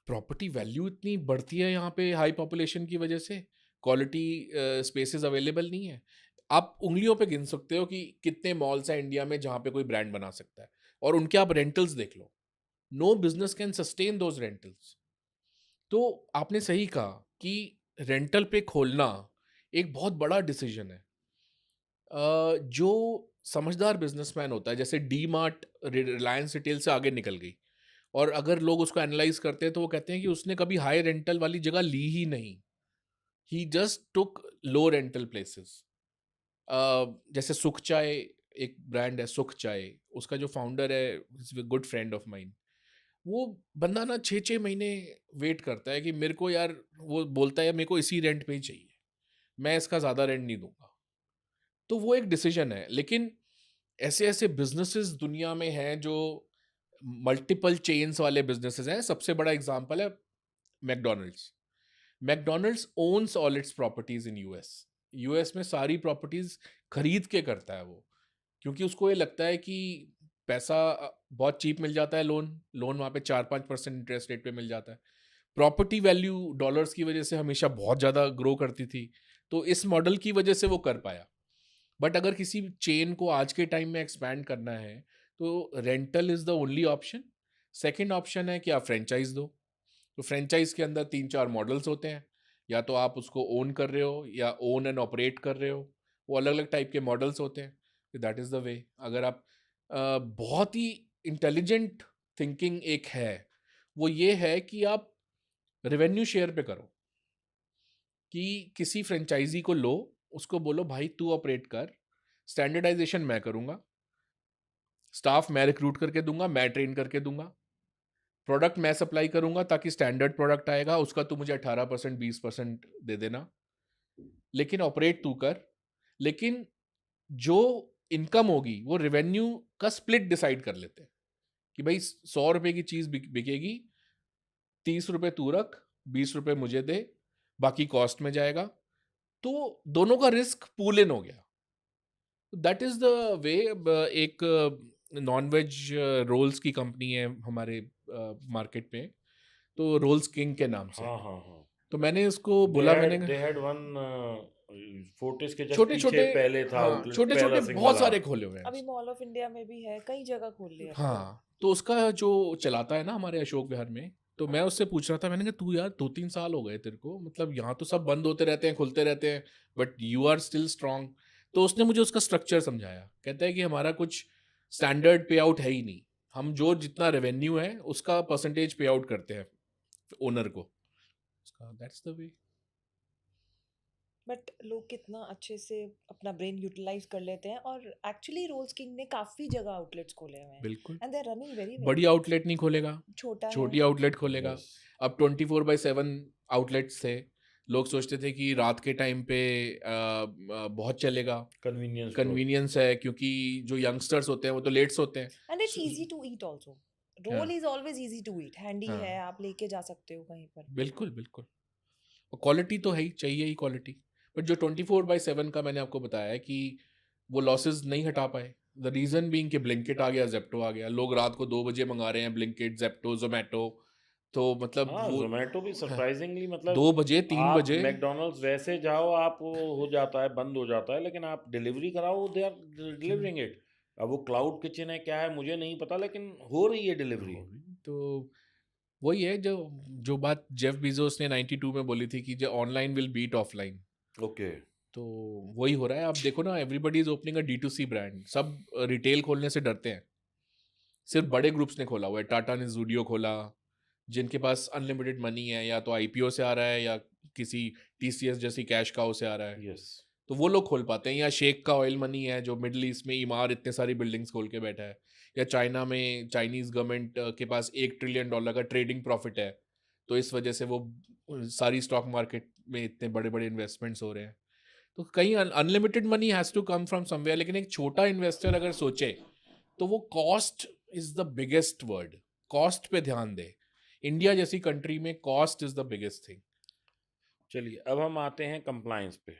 प्रॉपर्टी वैल्यू इतनी बढ़ती है यहाँ पे हाई पॉपुलेशन की वजह से, क्वालिटी स्पेसेस अवेलेबल नहीं है। आप उंगलियों पे गिन सकते हो कि कितने मॉल्स हैं इंडिया में जहाँ पे कोई ब्रांड बना सकता है, और उनके आप रेंटल्स देख लो। No business can sustain those rentals. तो आपने सही कहा कि रेंटल पे खोलना एक बहुत बड़ा डिसीजन है। जो समझदार बिजनेसमैन होता है, जैसे डी मार्ट रिलायंस रिटेल से आगे निकल गई, और अगर लोग उसको एनालाइज करते हैं तो वो कहते हैं कि उसने कभी हाई रेंटल वाली जगह ली ही नहीं, ही जस्ट टुक लो रेंटल प्लेसेस। जैसे सुख चाय, एक ब्रांड है सुख चाय, उसका जो फाउंडर है गुड फ्रेंड ऑफ माइन। वो बंदा ना 6-6 महीने वेट करता है कि मेरे को यार, वो बोलता है मेरे को इसी रेंट पे ही चाहिए, मैं इसका ज़्यादा रेंट नहीं दूंगा। तो वो एक डिसीजन है। लेकिन ऐसे ऐसे बिजनेसेस दुनिया में हैं जो मल्टीपल चेन्स वाले बिजनेसेस हैं। सबसे बड़ा एग्जांपल है McDonald's. McDonald's owns all its properties in US. US में सारी प्रॉपर्टीज खरीद के करता है वो, क्योंकि उसको ये लगता है कि पैसा बहुत चीप मिल जाता है। लोन लोन वहाँ पे 4-5% इंटरेस्ट रेट पे मिल जाता है। प्रॉपर्टी वैल्यू डॉलर्स की वजह से हमेशा बहुत ज़्यादा ग्रो करती थी, तो इस मॉडल की वजह से वो कर पाया। बट अगर किसी चेन को आज के टाइम में एक्सपैंड करना है तो rental is the only option. Second option है कि आप फ्रेंचाइज दो। तो फ्रेंचाइज के अंदर 3-4 मॉडल्स होते हैं। या तो आप उसको ओन कर रहे हो या ओन एंड ऑपरेट कर रहे हो, वो अलग अलग टाइप के मॉडल्स होते हैं। That is the way. अगर आप बहुत ही इंटेलिजेंट थिंकिंग एक है, वो ये है कि आप रेवेन्यू शेयर पे करो, कि किसी फ्रेंचाइजी को लो, उसको बोलो भाई तू ऑपरेट कर, स्टैंडर्डाइजेशन मैं करूंगा, स्टाफ मैं रिक्रूट करके दूंगा, मैं ट्रेन करके दूंगा, प्रोडक्ट मैं सप्लाई करूंगा, ताकि स्टैंडर्ड प्रोडक्ट आएगा उसका तू मुझे 18% 20% दे देना, लेकिन ऑपरेट तू कर। लेकिन जो इनकम होगी वो रेवेन्यू का स्प्लिट डिसाइड कर लेते हैं, कि भाई 100 रुपए की चीज बिकेगी, 30 रुपए तू रख, 20 रुपए मुझे दे, बाकी कॉस्ट में जाएगा। तो दोनों का रिस्क पूल इन हो गया। That is the way. एक नॉन वेज रोल्स की कंपनी है हमारे मार्केट में, तो रोल्स किंग के नाम से। हाँ हाँ हाँ। तो मैंने उसको बोला, मैंने दे हैड वन फोर्टिस के जस्ट छोटे पीछे छोटे, पहले था हाँ आउटलेट, छोटे छोटे पहला सिंह बहुत वाला। सारे खोले हुए हैं अभी मॉल ऑफ इंडिया में भी है, कई जगह खोल लिया अब तो। हाँ, तो उसका जो चलाता है ना हमारे अशोक विहार में, तो मैं उससे पूछ रहा था, मैंने कहा तू यार 2-3 साल हो गए तेरे को, मतलब यहाँ तो सब बंद होते रहते हैं खुलते रहते हैं, but you are still strong. तो उसने मुझे उसका स्ट्रक्चर समझाया। कहता है कि हमारा कुछ स्टैंडर्ड पे आउट है ही नहीं, हम जो जितना रेवेन्यू है उसका परसेंटेज पे आउट करते हैं ओनर को। That's the way. बट लोग कितना अच्छे से अपना ब्रेन यूटिलाइज कर लेते हैं, और एक्चुअली रोल्स किंग ने काफी जगह आउटलेट्स खोले हुए हैं बिल्कुल। And they are running very well. बड़ी आउटलेट नहीं खोलेगा, छोटा है। छोटी आउटलेट खोलेगा। यस। अब 24/7 आउटलेट्स थे। लोग सोचते थे कि रात के टाइम पे बहुत चलेगा, कन्वीनियंस स्टोर। कन्वीनियंस है, क्योंकि जो यंगस्टर्स होते हैं वो तो लेट सोते हैं। And it's easy to eat also. Roll हाँ is always easy to eat, handy है, हाँ, आप लेके जा सकते हो कहीं पर भी। बिल्कुल बिल्कुल। और क्वालिटी तो है ही, चाहिए ही क्वालिटी। बट जो 24/7 का मैंने आपको बताया है कि वो लॉसेस नहीं हटा पाए। द रीज़न बीइंग कि ब्लिंकिट आ गया, जेप्टो आ गया, लोग रात को 2 बजे मंगा रहे हैं, ब्लिंकिट, जेप्टो, जोमेटो। तो मतलब हाँ, वो जोमेटो भी हाँ, सरप्राइजिंगली मतलब 2 बजे, तीन आप बजे मैकडोनल्ड्स वैसे जाओ, आप वो हो जाता है, बंद हो जाता है, लेकिन आप डिलीवरी कराओ, they are hmm, delivering it. अब वो क्लाउड किचन है क्या है मुझे नहीं पता, लेकिन हो रही है डिलीवरी। हो गई। तो वही है जो जो बात जेफ बीजोस ने 92 में बोली थी कि जो online will beat offline. Okay. तो वही हो रहा है। आप देखो ना, everybody is opening a D2C brand. सब रिटेल खोलने से डरते हैं, सिर्फ बड़े ग्रुप्स ने खोला हुआ है। टाटा ने जूडियो खोला, जिनके पास अनलिमिटेड मनी है, या तो आईपीओ से आ रहा है या किसी TCS जैसी कैश काउ से आ रहा है, यस। तो वो लोग खोल पाते हैं। या शेख का ऑयल मनी है जो मिडल ईस्ट में ईमार इतने सारी बिल्डिंग्स खोल के बैठा है। या चाइना में चाइनीज गवर्नमेंट के पास $1 ट्रिलियन का ट्रेडिंग प्रॉफिट है, तो इस वजह से वो सारी स्टॉक मार्केट में इतने बड़े बड़े इन्वेस्टमेंट्स हो रहे हैं। तो कहीं unlimited money has to come from somewhere. लेकिन एक छोटा इन्वेस्टर अगर सोचे तो वो cost is the biggest word, cost पे ध्यान दे। इंडिया जैसी कंट्री में cost is the biggest thing. चलिए अब हम आते हैं कंप्लायंस पे।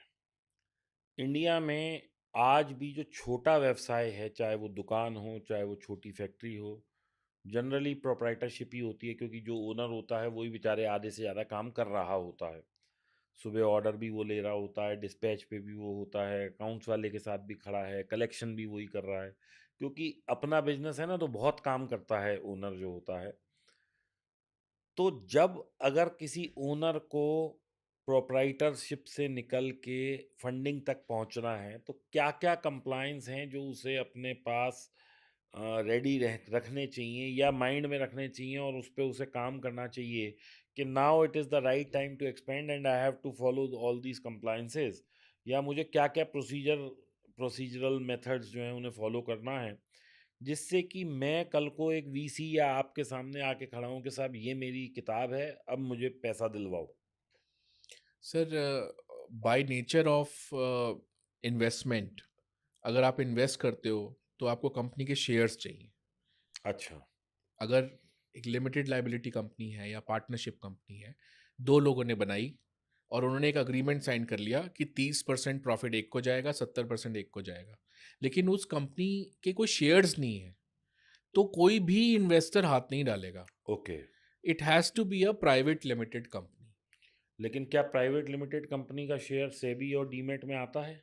इंडिया में आज भी जो छोटा व्यवसाय है, चाहे वो दुकान हो चाहे वो छोटी फैक्ट्री हो, जनरली प्रोप्राइटरशिप ही होती है, क्योंकि जो ओनर होता है वही बेचारे आधे से ज़्यादा काम कर रहा होता है। सुबह ऑर्डर भी वो ले रहा होता है, डिस्पैच पे भी वो होता है, अकाउंट्स वाले के साथ भी खड़ा है, कलेक्शन भी वही कर रहा है। क्योंकि अपना बिजनेस है ना, तो बहुत काम करता है ओनर जो होता है। तो जब अगर किसी ओनर को प्रोप्राइटरशिप से निकल के फंडिंग तक पहुंचना है, तो क्या-क्या कंप्लायंस हैं जो उसे अपने पास रेडी रखने चाहिए या माइंड में रखने चाहिए, और उस पे उसे काम करना चाहिए कि now it is the right time to expand and I have to follow all these compliances, या मुझे क्या-क्या प्रोसीजरल मेथड्स जो हैं उन्हें फॉलो करना है, जिससे कि मैं कल को एक वीसी या आपके सामने आके खड़ा हूँ कि साहब ये मेरी किताब है, अब मुझे पैसा दिलवाओ। Sir, by nature of investment, अगर आप इन्वेस्ट करते हो तो आपको कंपनी के शेयर्स चाहिए। अच्छा। अगर एक लिमिटेड लाइबिलिटी कंपनी है या पार्टनरशिप कंपनी है, दो लोगों ने बनाई और उन्होंने एक अग्रीमेंट साइन कर लिया कि 30% प्रॉफिट एक को जाएगा, 70% एक को जाएगा, लेकिन उस कंपनी के कोई शेयर्स नहीं है, तो कोई भी इन्वेस्टर हाथ नहीं डालेगा। Okay. It has to be a private limited company. लेकिन क्या प्राइवेट लिमिटेड कंपनी का शेयर सेबी और डीमैट में आता है?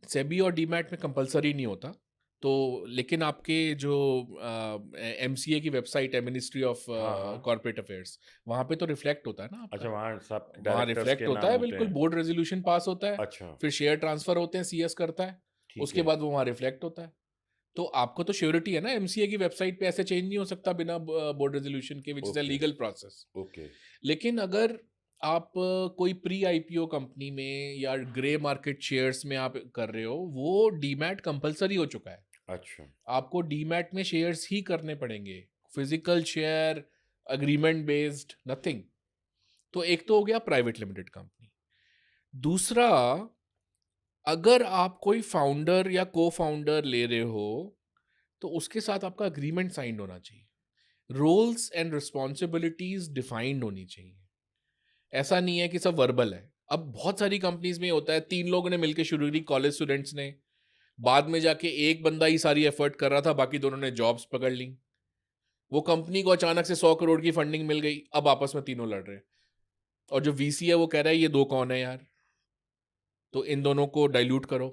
सेबी और डीमैट में कंपलसरी नहीं होता, तो लेकिन आपके जो एमसीए की वेबसाइट है, मिनिस्ट्री ऑफ हाँ, हाँ। कॉर्पोरेट अफेयर्स, वहाँ पे तो रिफ्लेक्ट होता है ना अच्छा, आपका। वहाँ सब वहाँ डायरेक्टर्स रिफ्लेक्ट के होता नाम है, होते बिल्कुल हैं। बोर्ड रेजोल्यूशन पास होता है, अच्छा, फिर शेयर ट्रांसफर होते हैं, सीएस करता है, ठीक उसके है। बाद वो वहाँ रिफ्लेक्ट होता है। तो आपको तो श्योरिटी है ना, एमसीए की वेबसाइट पे ऐसे चेंज नहीं हो सकता बिना बोर्ड रेजोल्यूशन के, which is a okay, legal process. Okay. लेकिन अगर आप कोई प्री आईपीओ कंपनी में या ग्रे मार्केट शेयर्स में आप कर रहे हो, वो डीमैट कंपलसरी हो चुका है। अच्छा, आपको डीमैट में शेयर्स ही करने पड़ेंगे, physical share, agreement based nothing. तो एक तो हो गया प्राइवेट लिमिटेड कंपनी। दूसरा, अगर आप कोई फाउंडर या को फाउंडर ले रहे हो, तो उसके साथ आपका अग्रीमेंट साइन होना चाहिए, रोल्स एंड रिस्पॉन्सिबिलिटीज डिफाइंड होनी चाहिए। ऐसा नहीं है कि सब वर्बल है। अब बहुत सारी कंपनीज में होता है, तीन लोगों ने मिलकर शुरू करी, कॉलेज स्टूडेंट्स ने, बाद में जाके एक बंदा ही सारी एफर्ट कर रहा था, बाकी दोनों ने जॉब्स पकड़ ली। वो कंपनी को अचानक से 100 करोड़ की फंडिंग मिल गई, अब आपस में तीनों लड़ रहे हैं, और जो वीसी है वो कह रहा है ये दो कौन है यार, तो इन दोनों को डाइल्यूट करो,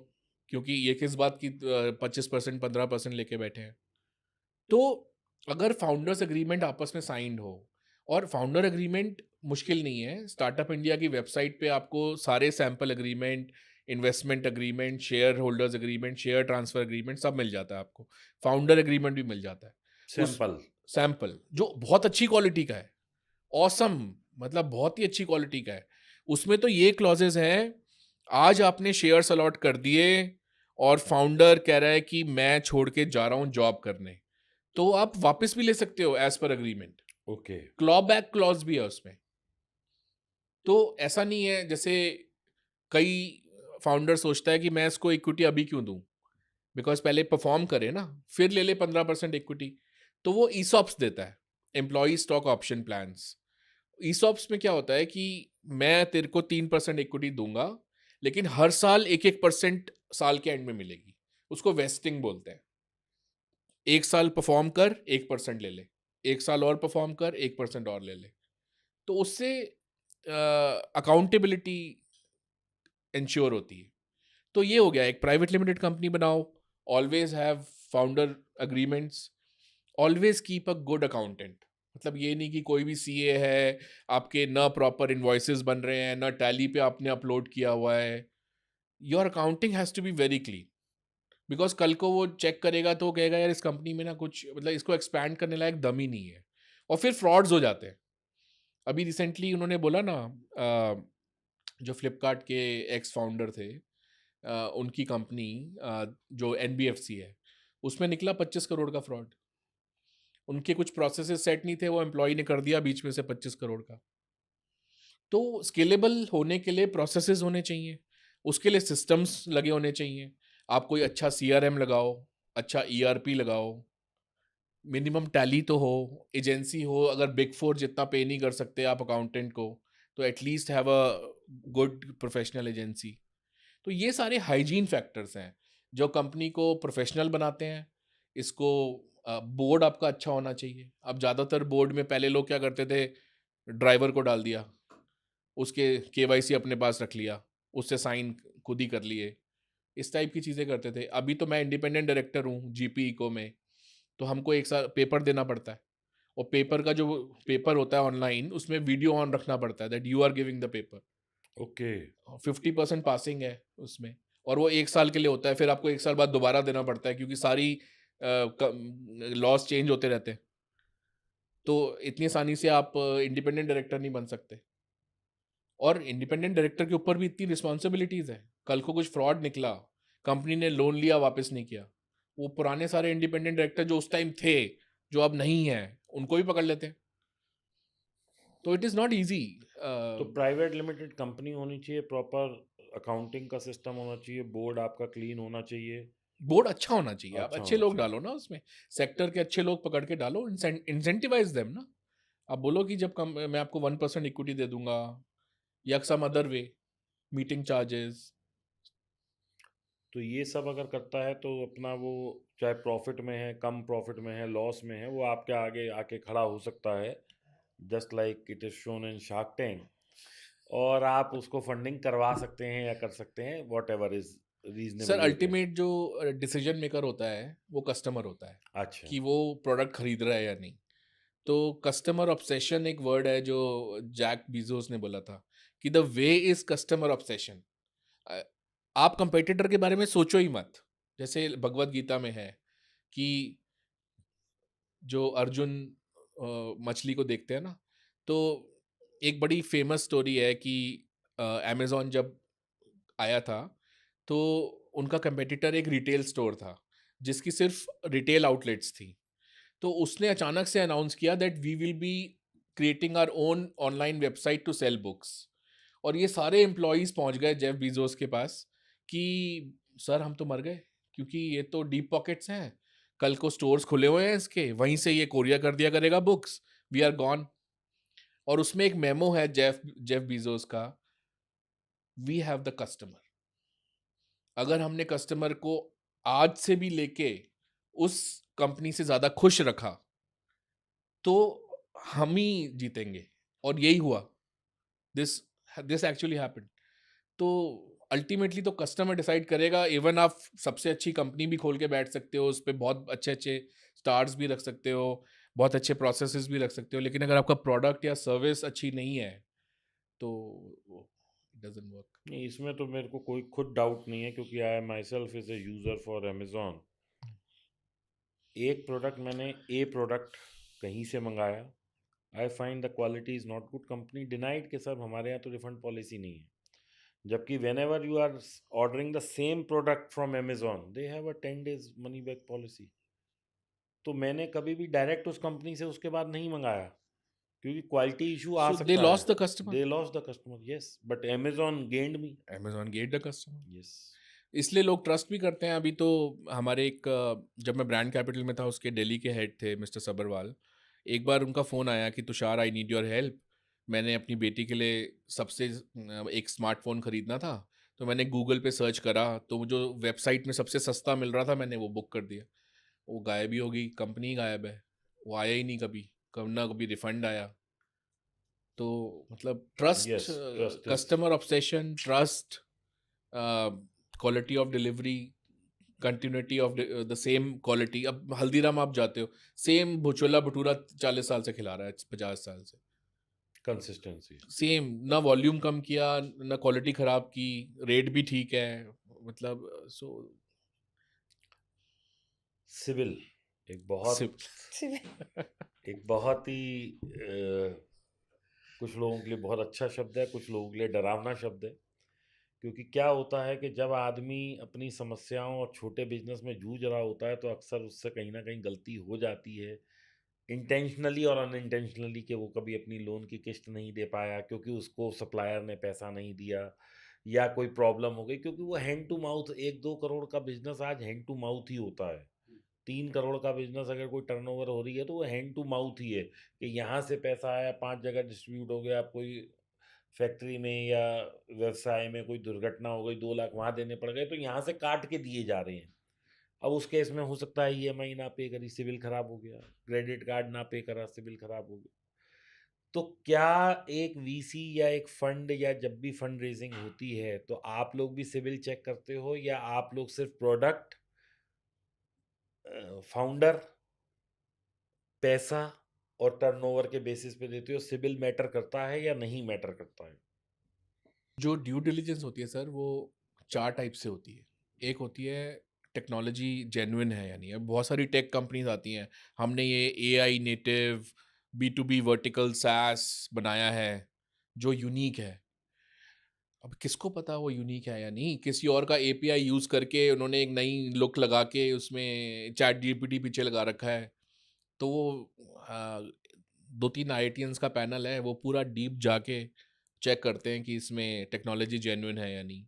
क्योंकि ये किस बात की 25% 15% लेके बैठे हैं। तो अगर फाउंडर्स एग्रीमेंट आपस में साइंड हो, और फाउंडर एग्रीमेंट मुश्किल नहीं है, स्टार्टअप इंडिया की वेबसाइट पे आपको सारे sample agreement, investment agreement, share holders agreement, share transfer agreement सब मिल जाता है आपको। फाउंडर एग्रीमेंट भी मिल जाता है। उस सैंपल। सैंपल जो बहुत अच्छी क्वालिटी का है, ऑसम, मतलब बहुत ही अच्छी क्वालिटी का है। उसमें तो ये क्लॉजेज हैं, आज आपने शेयर्स अलॉट कर दिए और फाउंडर कह रहा है कि मैं छोड़ के जा रहा हूं जॉब करने, तो आप वापस भी ले सकते हो as per agreement. Okay, claw back clause भी है उसमें। तो ऐसा नहीं है, जैसे कई फाउंडर सोचता है कि मैं इसको इक्विटी अभी क्यों दूं, बिकॉज पहले परफॉर्म करे ना, फिर ले ले 15% इक्विटी। तो वो ईसॉप्स देता है, employee stock option plans. ESOPs में क्या होता है कि मैं तेरे को 3% इक्विटी दूंगा, लेकिन हर साल 1-1% साल के एंड में मिलेगी। उसको वेस्टिंग बोलते हैं। एक साल परफॉर्म कर, 1% ले ले, एक साल और परफॉर्म कर, 1% और ले ले। तो उससे अकाउंटेबिलिटी इंश्योर होती है। तो ये हो गया, एक प्राइवेट लिमिटेड कंपनी बनाओ, always have founder agreements, always keep a good accountant. मतलब ये नहीं कि कोई भी सीए है, आपके ना प्रॉपर इन्वॉइसेस बन रहे हैं, ना टैली पे आपने अपलोड किया हुआ है। Your accounting has to be very clean, because कल को वो चेक करेगा तो वो कहेगा यार इस कंपनी में ना कुछ, मतलब इसको एक्सपैंड करने लायक दम ही नहीं है, और फिर फ्रॉड्स हो जाते हैं। अभी रिसेंटली उन्होंने बोला ना, जो फ्लिपकार्ट के एक्स फाउंडर थे, उनकी कंपनी, जो एनबीएफसी है, उसमें निकला 25 करोड़ का फ्रॉड। उनके कुछ प्रोसेसेस सेट नहीं थे, वो एम्प्लॉय ने कर दिया बीच में से 25 करोड़ का। तो स्केलेबल होने के लिए प्रोसेसेस होने चाहिए, उसके लिए सिस्टम्स लगे होने चाहिए। आप कोई अच्छा सीआरएम लगाओ, अच्छा ईआरपी लगाओ, मिनिमम टैली तो हो, एजेंसी हो, अगर बिग फोर जितना पे नहीं कर सकते आप अकाउंटेंट को, तो at least have a good professional agency. तो ये सारे हाइजीन फैक्टर्स हैं जो कंपनी को प्रोफेशनल बनाते हैं। इसको बोर्ड आपका अच्छा होना चाहिए। अब ज़्यादातर बोर्ड में पहले लोग क्या करते थे, ड्राइवर को डाल दिया, उसके केवाईसी अपने पास रख लिया, उससे साइन खुद ही कर लिए, इस टाइप की चीज़ें करते थे। अभी तो मैं इंडिपेंडेंट डायरेक्टर हूँ जीपी इको में, तो हमको एक साल पेपर देना पड़ता है, और पेपर का जो पेपर होता है ऑनलाइन, उसमें वीडियो ऑन रखना पड़ता है that you are giving the paper. Okay. 50% passing है उसमें, और वो 1 साल के लिए होता है, फिर आपको 1 साल बाद दोबारा देना पड़ता है, क्योंकि सारी लॉज चेंज होते रहते हैं। तो इतनी आसानी से आप इंडिपेंडेंट डायरेक्टर नहीं बन सकते, और इंडिपेंडेंट डायरेक्टर के ऊपर भी इतनी रिस्पॉन्सिबिलिटीज है। कल को कुछ फ्रॉड निकला, कंपनी ने लोन लिया वापस नहीं किया, वो पुराने सारे इंडिपेंडेंट डायरेक्टर जो उस टाइम थे, जो अब नहीं है, उनको भी पकड़ लेते हैं। तो इट इज़ नॉट ईजी। तो प्राइवेट लिमिटेड कंपनी होनी चाहिए, प्रॉपर अकाउंटिंग का सिस्टम होना चाहिए, बोर्ड आपका क्लीन होना चाहिए, बोर्ड अच्छा होना चाहिए, आप अच्छा अच्छे होना लोग चाहिए। डालो ना उसमें, सेक्टर के अच्छे लोग पकड़ के डालो, इंसेंटिवाइज देम ना। आप बोलो कि जब मैं आपको 1% इक्विटी दे दूंगा, या some other way, meeting charges. तो ये सब अगर करता है तो अपना वो, चाहे प्रॉफिट में है, कम प्रॉफिट में है, लॉस में है, वो आपके आगे आके खड़ा हो सकता है, just like it is shown in shark tank, और आप उसको फंडिंग करवा सकते हैं या कर सकते हैं, what ever is sir reasonable लेके। अल्टीमेट जो डिसीजन मेकर होता है वो कस्टमर होता है, अच्छा। कि वो प्रोडक्ट खरीद रहा है या नहीं। तो कस्टमर ऑब्सेशन एक वर्ड है जो जैक बीजोस ने बोला था, कि the way is customer obsession. आप कंपेटिटर के बारे में सोचो ही मत। जैसे भगवत गीता में है कि जो अर्जुन मछली को देखते हैं ना, तो एक बड़ी फेमस स्टोरी है कि अमेज़न जब आया था, तो उनका कंपेटिटर एक रिटेल स्टोर था, जिसकी सिर्फ रिटेल आउटलेट्स थी। तो उसने अचानक से अनाउंस किया that we will be creating our own online website to sell books. और ये सारे एम्प्लॉयज़ पहुंच गए जेफ बीजोस के पास कि सर हम तो मर गए, क्योंकि ये तो डीप पॉकेट्स हैं, कल को स्टोर्स खुले हुए हैं इसके, वहीं से ये कोरियर कर दिया करेगा बुक्स, वी आर गॉन। और उसमें एक मेमो है जेफ जेफ बीजोस का, वी हैव द कस्टमर। अगर हमने कस्टमर को आज से भी लेके उस कंपनी से ज्यादा खुश रखा, तो हम ही जीतेंगे। और यही हुआ, दिस दिस एक्चुअली हैपेंड। तो अल्टीमेटली तो कस्टमर डिसाइड करेगा। इवन आप सबसे अच्छी कंपनी भी खोल के बैठ सकते हो, उस पर बहुत अच्छे अच्छे स्टार्स भी रख सकते हो, बहुत अच्छे प्रोसेसेस भी रख सकते हो, लेकिन अगर आपका प्रोडक्ट या सर्विस अच्छी नहीं है, तो डजंट वर्क। नहीं, इसमें तो मेरे को कोई खुद डाउट नहीं है, क्योंकि I myself is a user for Amazon. एक प्रोडक्ट मैंने ए प्रोडक्ट कहीं से मंगाया, I find the quality is not good, company denied कि सर हमारे यहाँ तो रिफंड पॉलिसी नहीं है। जबकि whenever you are ordering the same product from Amazon, they have a 10 days money back policy. तो मैंने कभी भी डायरेक्ट उस कंपनी से उसके बाद नहीं मंगाया, क्योंकि क्वालिटी इशू आ सो दे सकता है। Lost the customer, they lost the customer, yes, but Amazon gained me. Amazon get the customer. Yes. इसलिए लोग ट्रस्ट भी करते हैं। अभी तो हमारे एक जब मैं ब्रांड कैपिटल में था, उसके दिल्ली के हेड थे मिस्टर सबरवाल। एक बार उनका फ़ोन आया कि Tushar I need your help. मैंने अपनी बेटी के लिए सबसे एक स्मार्टफोन ख़रीदना था, तो मैंने गूगल पे सर्च करा, तो जो वेबसाइट में सबसे सस्ता मिल रहा था मैंने वो बुक कर दिया। वो गायब ही हो गई, कंपनी गायब है, वो आया ही नहीं कभी, कब ना कभी रिफंड आया। तो मतलब trust, yes, trust is. Customer obsession, trust, quality of delivery, continuity of the same quality. अब हल्दीराम आप जाते हो, सेम भुचोला भटूरा 40 साल से खिला रहा है, 50 साल से, कंसिस्टेंसी। सेम। ना वॉल्यूम कम किया, ना क्वालिटी खराब की, रेट भी ठीक है, मतलब सो सिविल एक बहुत एक बहुत ही कुछ लोगों के लिए बहुत अच्छा शब्द है, कुछ लोगों के लिए डरावना शब्द है। क्योंकि क्या होता है कि जब आदमी अपनी समस्याओं और छोटे बिजनेस में जूझ रहा होता है, तो अक्सर उससे कहीं ना कहीं गलती हो जाती है, इंटेंशनली और अनइंटेंशनली, कि वो कभी अपनी लोन की किस्त नहीं दे पाया क्योंकि उसको सप्लायर ने पैसा नहीं दिया, या कोई प्रॉब्लम हो गई, क्योंकि वो हैंड टू माउथ, 1-2 करोड़ का बिजनेस आज हैंड टू माउथ ही होता है। 3 करोड़ का बिजनेस अगर कोई टर्नओवर हो रही है, तो वो हैंड टू माउथ ही है, कि यहाँ से पैसा आया, 5 जगह डिस्ट्रीब्यूट हो गया। आप कोई फैक्ट्री में या व्यवसाय में कोई दुर्घटना हो गई, 2 लाख वहाँ देने पड़ गए, तो यहाँ से काट के दिए जा रहे हैं। अब उस केस में हो सकता है ईएमआई ना पे करी, सिविल खराब हो गया, क्रेडिट कार्ड ना पे करा, सिविल खराब हो गया। तो क्या एक वीसी या एक फंड या जब भी फंड रेजिंग होती है तो आप लोग भी सिविल चेक करते हो या आप लोग सिर्फ प्रोडक्ट, फाउंडर, पैसा और टर्नओवर के बेसिस पे देते हो? सिविल मैटर करता है या नहीं मैटर करता है? जो ड्यू डिलिजेंस होती है सर, वो 4 टाइप से होती है। एक होती है टेक्नोलॉजी जेन्युइन है, यानी अब बहुत सारी टेक कंपनीज आती हैं, हमने ये एआई नेटिव बी2बी वर्टिकल सैस बनाया है जो यूनिक है। अब किसको पता वो यूनिक है या नहीं? किसी और का एपीआई यूज़ करके उन्होंने एक नई लुक लगा के उसमें चैट जीपीटी पीछे लगा रखा है। तो वो 2-3 आईआईटियंस का पैनल है, वो पूरा डीप जाके चेक करते हैं कि इसमें टेक्नोलॉजी जेन्युइन है या नहीं।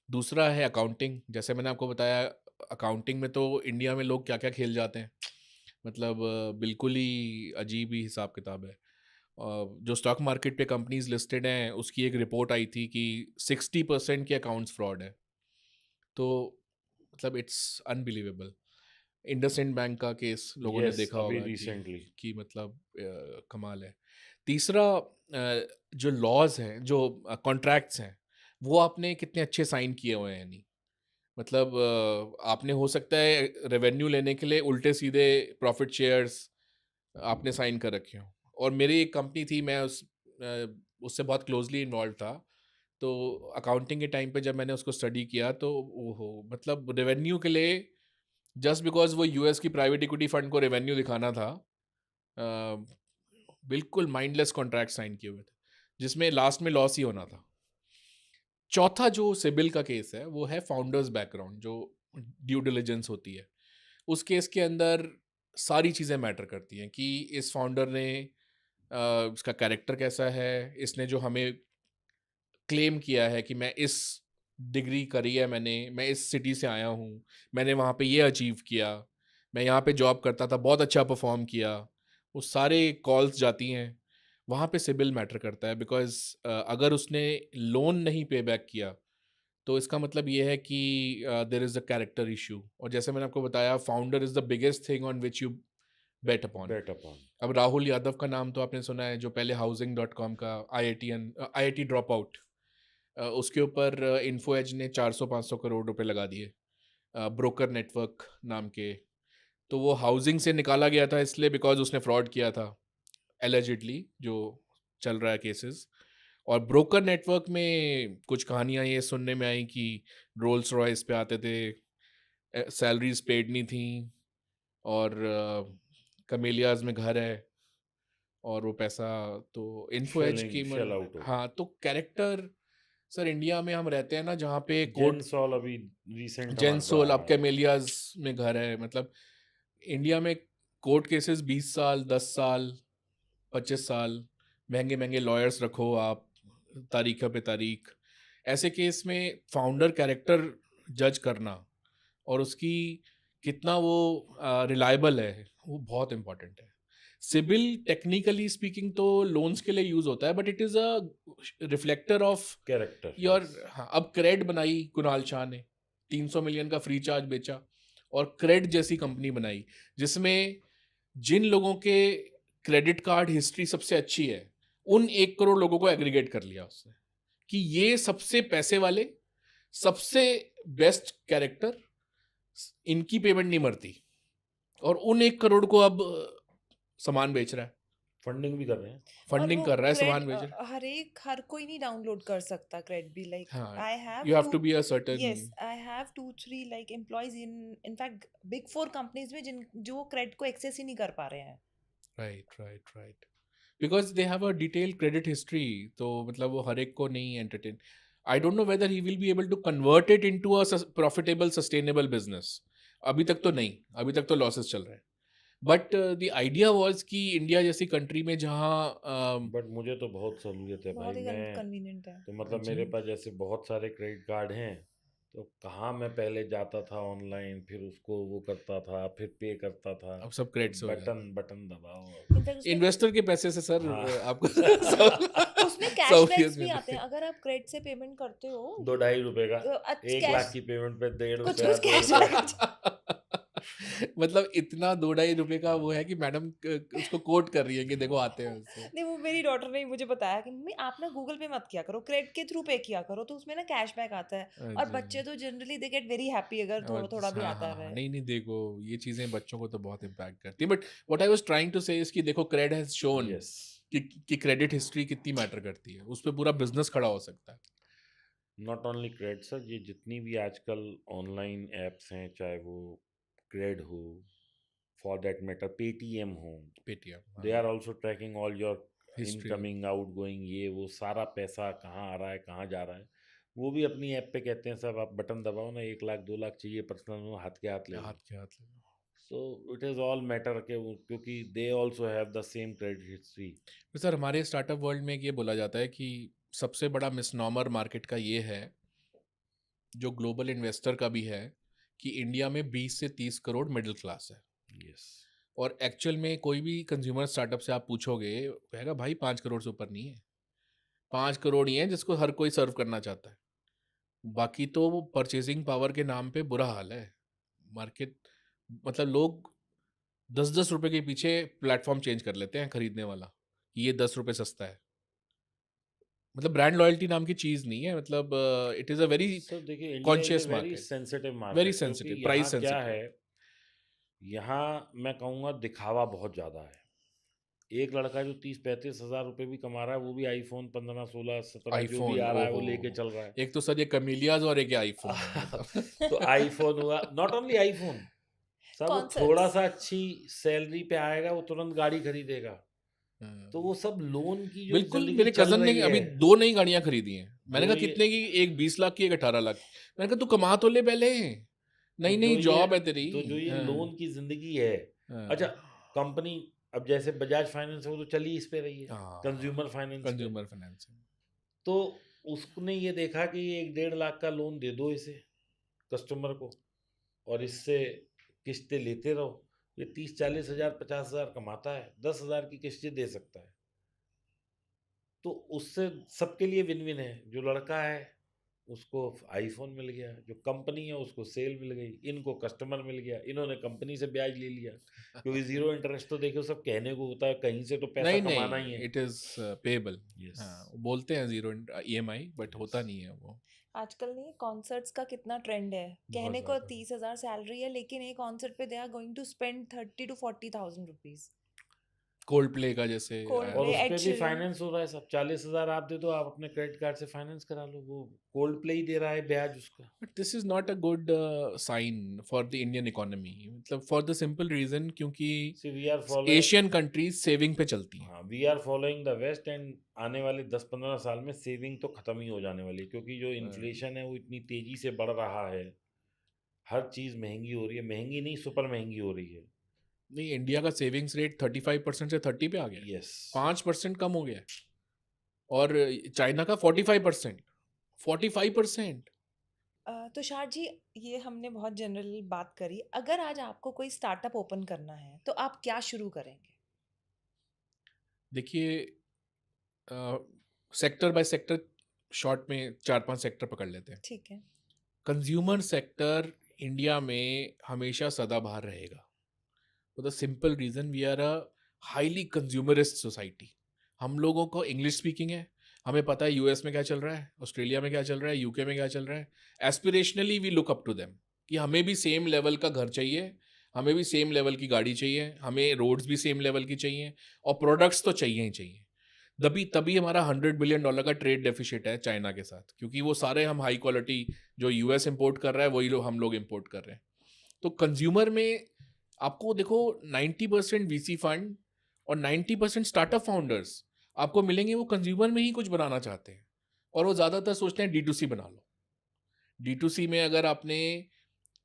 दूसरा है अकाउंटिंग। जैसे मैंने आपको बताया, अकाउंटिंग में तो इंडिया में लोग क्या-क्या खेल जाते हैं। मतलब बिल्कुल ही अजीब ही हिसाब किताब है। जो स्टॉक मार्केट पे कंपनीज लिस्टेड हैं, उसकी एक रिपोर्ट आई थी कि 60% के अकाउंट्स फ्रॉड है। तो मतलब इट्स अनबिलीवेबल। इंडसइंड बैंक का केस लोगों ने यस, देखा अभी होगा रिसेंटली। कि मतलब कमाल है। तीसरा, जो लॉज हैं, जो कॉन्ट्रैक्ट्स हैं, वो आपने कितने अच्छे साइन किए हुए हैं नहीं। मतलब आपने हो सकता है रेवेन्यू लेने के लिए उल्टे सीधे प्रॉफिट शेयर्स आपने साइन कर रखे हो। और मेरी एक कंपनी थी, मैं उससे बहुत क्लोजली इन्वॉल्व था। तो अकाउंटिंग के टाइम पे जब मैंने उसको स्टडी किया तो ओहो, मतलब रेवेन्यू के लिए जस्ट बिकॉज वो यूएस की प्राइवेट इक्विटी फंड को रेवेन्यू दिखाना था, अ, बिल्कुल माइंडलेस कॉन्ट्रैक्ट साइन किए हुए थे जिसमें लास्ट में लॉस ही होना था। चौथा जो सिबिल का केस है वो है फाउंडर्स बैकग्राउंड, जो ड्यू डिलिजेंस होती है। उस केस के अंदर सारी चीज़ें मैटर करती हैं कि इस फाउंडर ने इसका कैरेक्टर कैसा है, इसने जो हमें क्लेम किया है कि मैं इस डिग्री करी है, मैं इस सिटी से आया हूँ, मैंने वहाँ पे ये अचीव किया, मैं यहाँ पे जॉब करता था, बहुत अच्छा परफॉर्म किया, वो सारे कॉल्स जाती हैं। वहाँ पे सिबिल मैटर करता है बिकॉज अगर उसने लोन नहीं पे बैक किया तो इसका मतलब ये है कि there is a character issue. और जैसे मैंने आपको बताया, founder is the biggest thing on which you bet upon. Bet upon. अब राहुल यादव का नाम तो आपने सुना है, जो पहले हाउसिंग.com का आईआईटी ड्रॉप आउट, उसके ऊपर इन्फो एज ने 400-500 करोड़ रुपए लगा दिए ब्रोकर नेटवर्क नाम के। तो वो हाउसिंग से निकाला गया था इसलिए बिकॉज उसने फ्रॉड किया था एलिजिडली, जो चल रहा है केसेस। और ब्रोकर नेटवर्क में कुछ कहानियां ये सुनने में आई कि रोल्स रॉयस पे आते थे, सैलरीज पेड नहीं थी, और कमेलियाज में घर है और वो पैसा तो इन्फो एज की शेल आउट हो। हाँ, तो कैरेक्टर सर, इंडिया में हम रहते हैं ना जहाँ पे कोर्ट, जेनसॉल अभी रिसेंट हमारे जेंसोल, पास अब आया। कैमेलियाज में घर है। मतलब इंडिया में कोर्ट केसेस 20 साल, 10 साल, 25 साल, महंगे महंगे लॉयर्स रखो आप, तारीख पे तारीख। ऐसे केस में फाउंडर कैरेक्टर जज करना और उसकी कितना वो रिलायबल है, वो बहुत इंपॉर्टेंट है। सिबिल टेक्निकली स्पीकिंग तो लोन्स के लिए यूज होता है, but it is a reflector of character, your. Yes. हाँ, अब क्रेड बनाई कुणाल शाह ने, 300 मिलियन का फ्री चार्ज बेचा, और क्रेड जैसी कंपनी बनाई जिसमें जिन लोगों के क्रेडिट कार्ड हिस्ट्री सबसे अच्छी है, उन 1 करोड़ लोगों को एग्रीगेट कर लिया उसने कि ये सबसे पैसे वाले, सबसे बेस्ट कैरेक्टर, इनकी पेमेंट नहीं मरती। और उन 1 करोड़ को अब सामान बेच रहा है, फंडिंग भी कर रहे हैं। और फंडिंग वो कर रहा है, क्रेड सामान बेच रहा है। हर कोई नहीं डाउनलोड कर सकता क्रेड भी, लाइक हाँ, I have you have to to be a certain. Yes I have 2-3 like employees in fact big 4 companies में जिन जो क्रेड को एक्सेस ही नहीं कर पा रहे हैं। Right. Because they have a detailed credit history, तो मतलब वो हर एक को नहीं entertain. I don't know whether he will be able to convert it into a profitable sustainable business. अभी तक तो नहीं, अभी तक तो लॉसेस चल रहे हैं। बट द आइडिया वाज कि इंडिया जैसी कंट्री में जहाँ बट मुझे तो बहुत सहूलियत है बहुत भाई। ही मैं कन्वीनियंट है। तो मतलब जी, मेरे पास जैसे बहुत सारे क्रेडिट कार्ड हैं, तो कहाँ मैं पहले जाता था ऑनलाइन, फिर उसको वो करता था, फिर पे करता था। अब सब तो क्रेडिट से हो जाता बटन है। बटन दबाओ। इनफैक्ट उसमें इन्वेस्टर के पैसे से सर, हाँ। आपको उसमें सहूलियत कैशबैक्स भी मिल आते रही हैं है। अगर आप क्रेडिट से पेमेंट करते हो। 2-2.5 रुपए का। 1 लाख कैश की पेमेंट पे 1.5 कुछ रुपया, कुछ 2 कैशबैक रुपया। अच्छा मतलब इतना 2-2.5 रुपए का वो है कि मैडम उसको कोट कर रही है कि देखो आते हैं उससे। नहीं, वो मेरी डॉटर ने मुझे बताया कि मम्मी आप ना गूगल पे मत किया करो, क्रेडिट के थ्रू पे किया करो, तो उसमें ना कैशबैक आता है। और अच्छा। बच्चे तो generally they get very happy अगर थोड़ा थोड़ा भी हाँ आता हाँ हाँ, रहे। नहीं नहीं, देखो ये चीजें बच्चों को तो बहुत इम्पैक्ट करती है, but what I was trying to say is कि देखो क्रेड हैज शोन यस, कि क्रेडिट हिस्ट्री कितनी मैटर करती है, उस पर पूरा बिजनेस खड़ा हो सकता है। नॉट ओनली क्रेड सर, ये जितनी भी आजकल ऑनलाइन एप्स हैं, चाहे वो क्रेड हो, फॉर दैट मैटर पेटीएम हो, पेटीएम, दे हाँ, are also tracking all your history. Incoming outgoing, ये वो सारा पैसा कहाँ आ रहा है, कहाँ जा रहा है। वो भी अपनी ऐप पे कहते हैं साहब आप बटन दबाओ ना, 1 लाख 2 लाख चाहिए पर्सनल लोन, हाथ के हाथ ले लो। हाथ के हाथ ले लो। So it is all matter के क्योंकि they also have the same credit history. तो सर हमारे स्टार्टअप वर्ल्ड में ये बोला जाता है कि सबसे बड़ा मिसनॉमर मार्केट का ये है, जो ग्लोबल इन्वेस्टर का भी है, कि इंडिया में 20 से 30 करोड़ मिडिल क्लास है। यस, और एक्चुअल में कोई भी कंज्यूमर स्टार्टअप से आप पूछोगे, कहेगा भाई 5 करोड़ से ऊपर नहीं है। 5 करोड़ ही है जिसको हर कोई सर्व करना चाहता है। बाकी तो वो परचेजिंग पावर के नाम पे बुरा हाल है मार्केट। मतलब लोग 10-10 रुपए के पीछे प्लेटफॉर्म चेंज कर लेते हैं खरीदने वाला, कि ये 10 रुपए सस्ता है। मतलब ब्रांड लॉयल्टी नाम की चीज़ नहीं है, मतलब it is a very sir देखिए India is a conscious very market, sensitive very market, क्योंकि सेंसिटिव, यहाँ प्राइस क्या सेंसिटिव। है, यहाँ मैं कहूँगा दिखावा बहुत ज़्यादा है। एक लड़का जो 30-35 हज़ार रुपये भी कमा रहा है, वो भी आईफोन 15 16 17 जो भी आईफोन, आ रहा है वो ओहो, लेके चल रहा है। एक तो सर ये कमीलियाज और एक ये आईफोन है तो मतलब। आईफोन हुआ, नॉट ओनली आईफोन, सब वो थोड़ा कॉन्सर्ट्स। सा अच्छी सैलरी पे आएगा वो तुरंत गाड़ी खरीदेगा। तो हाँ। वो सब लोन की जो बिल्कुल, जिंदगी मेरे चल कजन ने रही अभी है, 2 नई गाड़ियां खरीदी हैं। मैंने जो कहा ये कितने की, एक 20 लाख की, एक 18 लाख की। मैंने कहा तू कमा तो ले पहले, तो नई जो नई ये जॉब है तेरी। तो जो ये हाँ, लोन की जिंदगी है। अच्छा, हाँ, कंपनी अब जैसे बजाज फाइनेंस है वो तो चली इस पे रही है, हाँ, कंज्यूमर फाइनेंस पे। Consumer financing. तो उसने ये देखा कि ये 1-1.5 लाख का लोन दे दो इसे कस्टमर को, और इससे किस्तें लेते रहो। ये 30-40 हज़ार 50 हज़ार कमाता है, 10 हज़ार की किस्तें दे सकता है। तो उससे सबके लिए विन विन है। जो लड़का है उसको आईफोन मिल गया, जो कंपनी है उसको सेल मिल गई, इनको कस्टमर मिल गया, इन्होंने कंपनी से ब्याज ले लिया, क्योंकि जीरो इंटरेस्ट तो देखो सब कहने को होता है, कहीं से तो पैसा नहीं कमाना नहीं, ही है। It is payable. यस, हाँ, वो बोलते हैं जीरो ईएमआई, बट यस, होता नहीं है वो। आजकल नहीं कॉन्सर्ट्स का कितना ट्रेंड है। बहुत कहने को ज्यादा। 30,000 सैलरी है, लेकिन एक कॉन्सर्ट पे they are going to spend 30 to 40,000 rupees. Coldplay का जैसे कोल्ड और प्ले, उस एड पे भी शीरन। फाइनेंस हो रहा है सब, 40 हज़ार आप दे दो, आप अपने क्रेडिट कार्ड से फाइनेंस करा लो, वो कोल्ड प्ले ही दे रहा है ब्याज उसका। But this is not a good sign for the Indian economy, मतलब फॉर द सिंपल रीजन क्योंकि see we are following, Asian countries saving पे चलती हैं। हाँ we are following the west, and आने वाले 10-15 साल में सेविंग तो खत्म ही हो जाने वाली है, क्योंकि जो इन्फ्लेशन है वो इतनी तेजी से बढ़ रहा है, हर चीज महंगी हो रही है, महंगी नहीं सुपर महंगी हो रही है। नहीं, इंडिया का सेविंग्स रेट 35% से 30 पे आ गया है। यस, 5% कम हो गया है। और चाइना का 45%, 45%। तुषार जी, ये हमने बहुत जनरल बात करी। अगर आज आपको कोई स्टार्टअप ओपन करना है तो आप क्या शुरू करेंगे? देखिए, सेक्टर बाय सेक्टर, शॉर्ट में 4-5 सेक्टर पकड़ लेते हैं। ठीक है। कंज्यूमर सेक्टर इंडिया में हमेशा सदाबहार रहेगा, for the simple reason we are a highly consumerist society. हम लोगों को इंग्लिश स्पीकिंग है, हमें पता है यूएस में क्या चल रहा है, ऑस्ट्रेलिया में क्या चल रहा है, यूके में क्या चल रहा है। Aspirationally we look up to them कि हमें भी सेम लेवल का घर चाहिए, हमें भी सेम लेवल की गाड़ी चाहिए, हमें रोड्स भी सेम लेवल की चाहिए, और प्रोडक्ट्स तो चाहिए ही चाहिए। तभी तभी हमारा $100 बिलियन का ट्रेड डेफिसिट है चाइना के साथ, क्योंकि वो सारे हम हाई क्वालिटी जो यूएस इंपोर्ट कर रहा है वही लोग हम लोग इंपोर्ट कर रहे हैं। तो कंज्यूमर में आपको देखो 90% वीसी फंड और 90% स्टार्टअप फाउंडर्स आपको मिलेंगे, वो कंज्यूमर में ही कुछ बनाना चाहते हैं, और वो ज़्यादातर सोचते हैं D2C बना लो। D2C में अगर आपने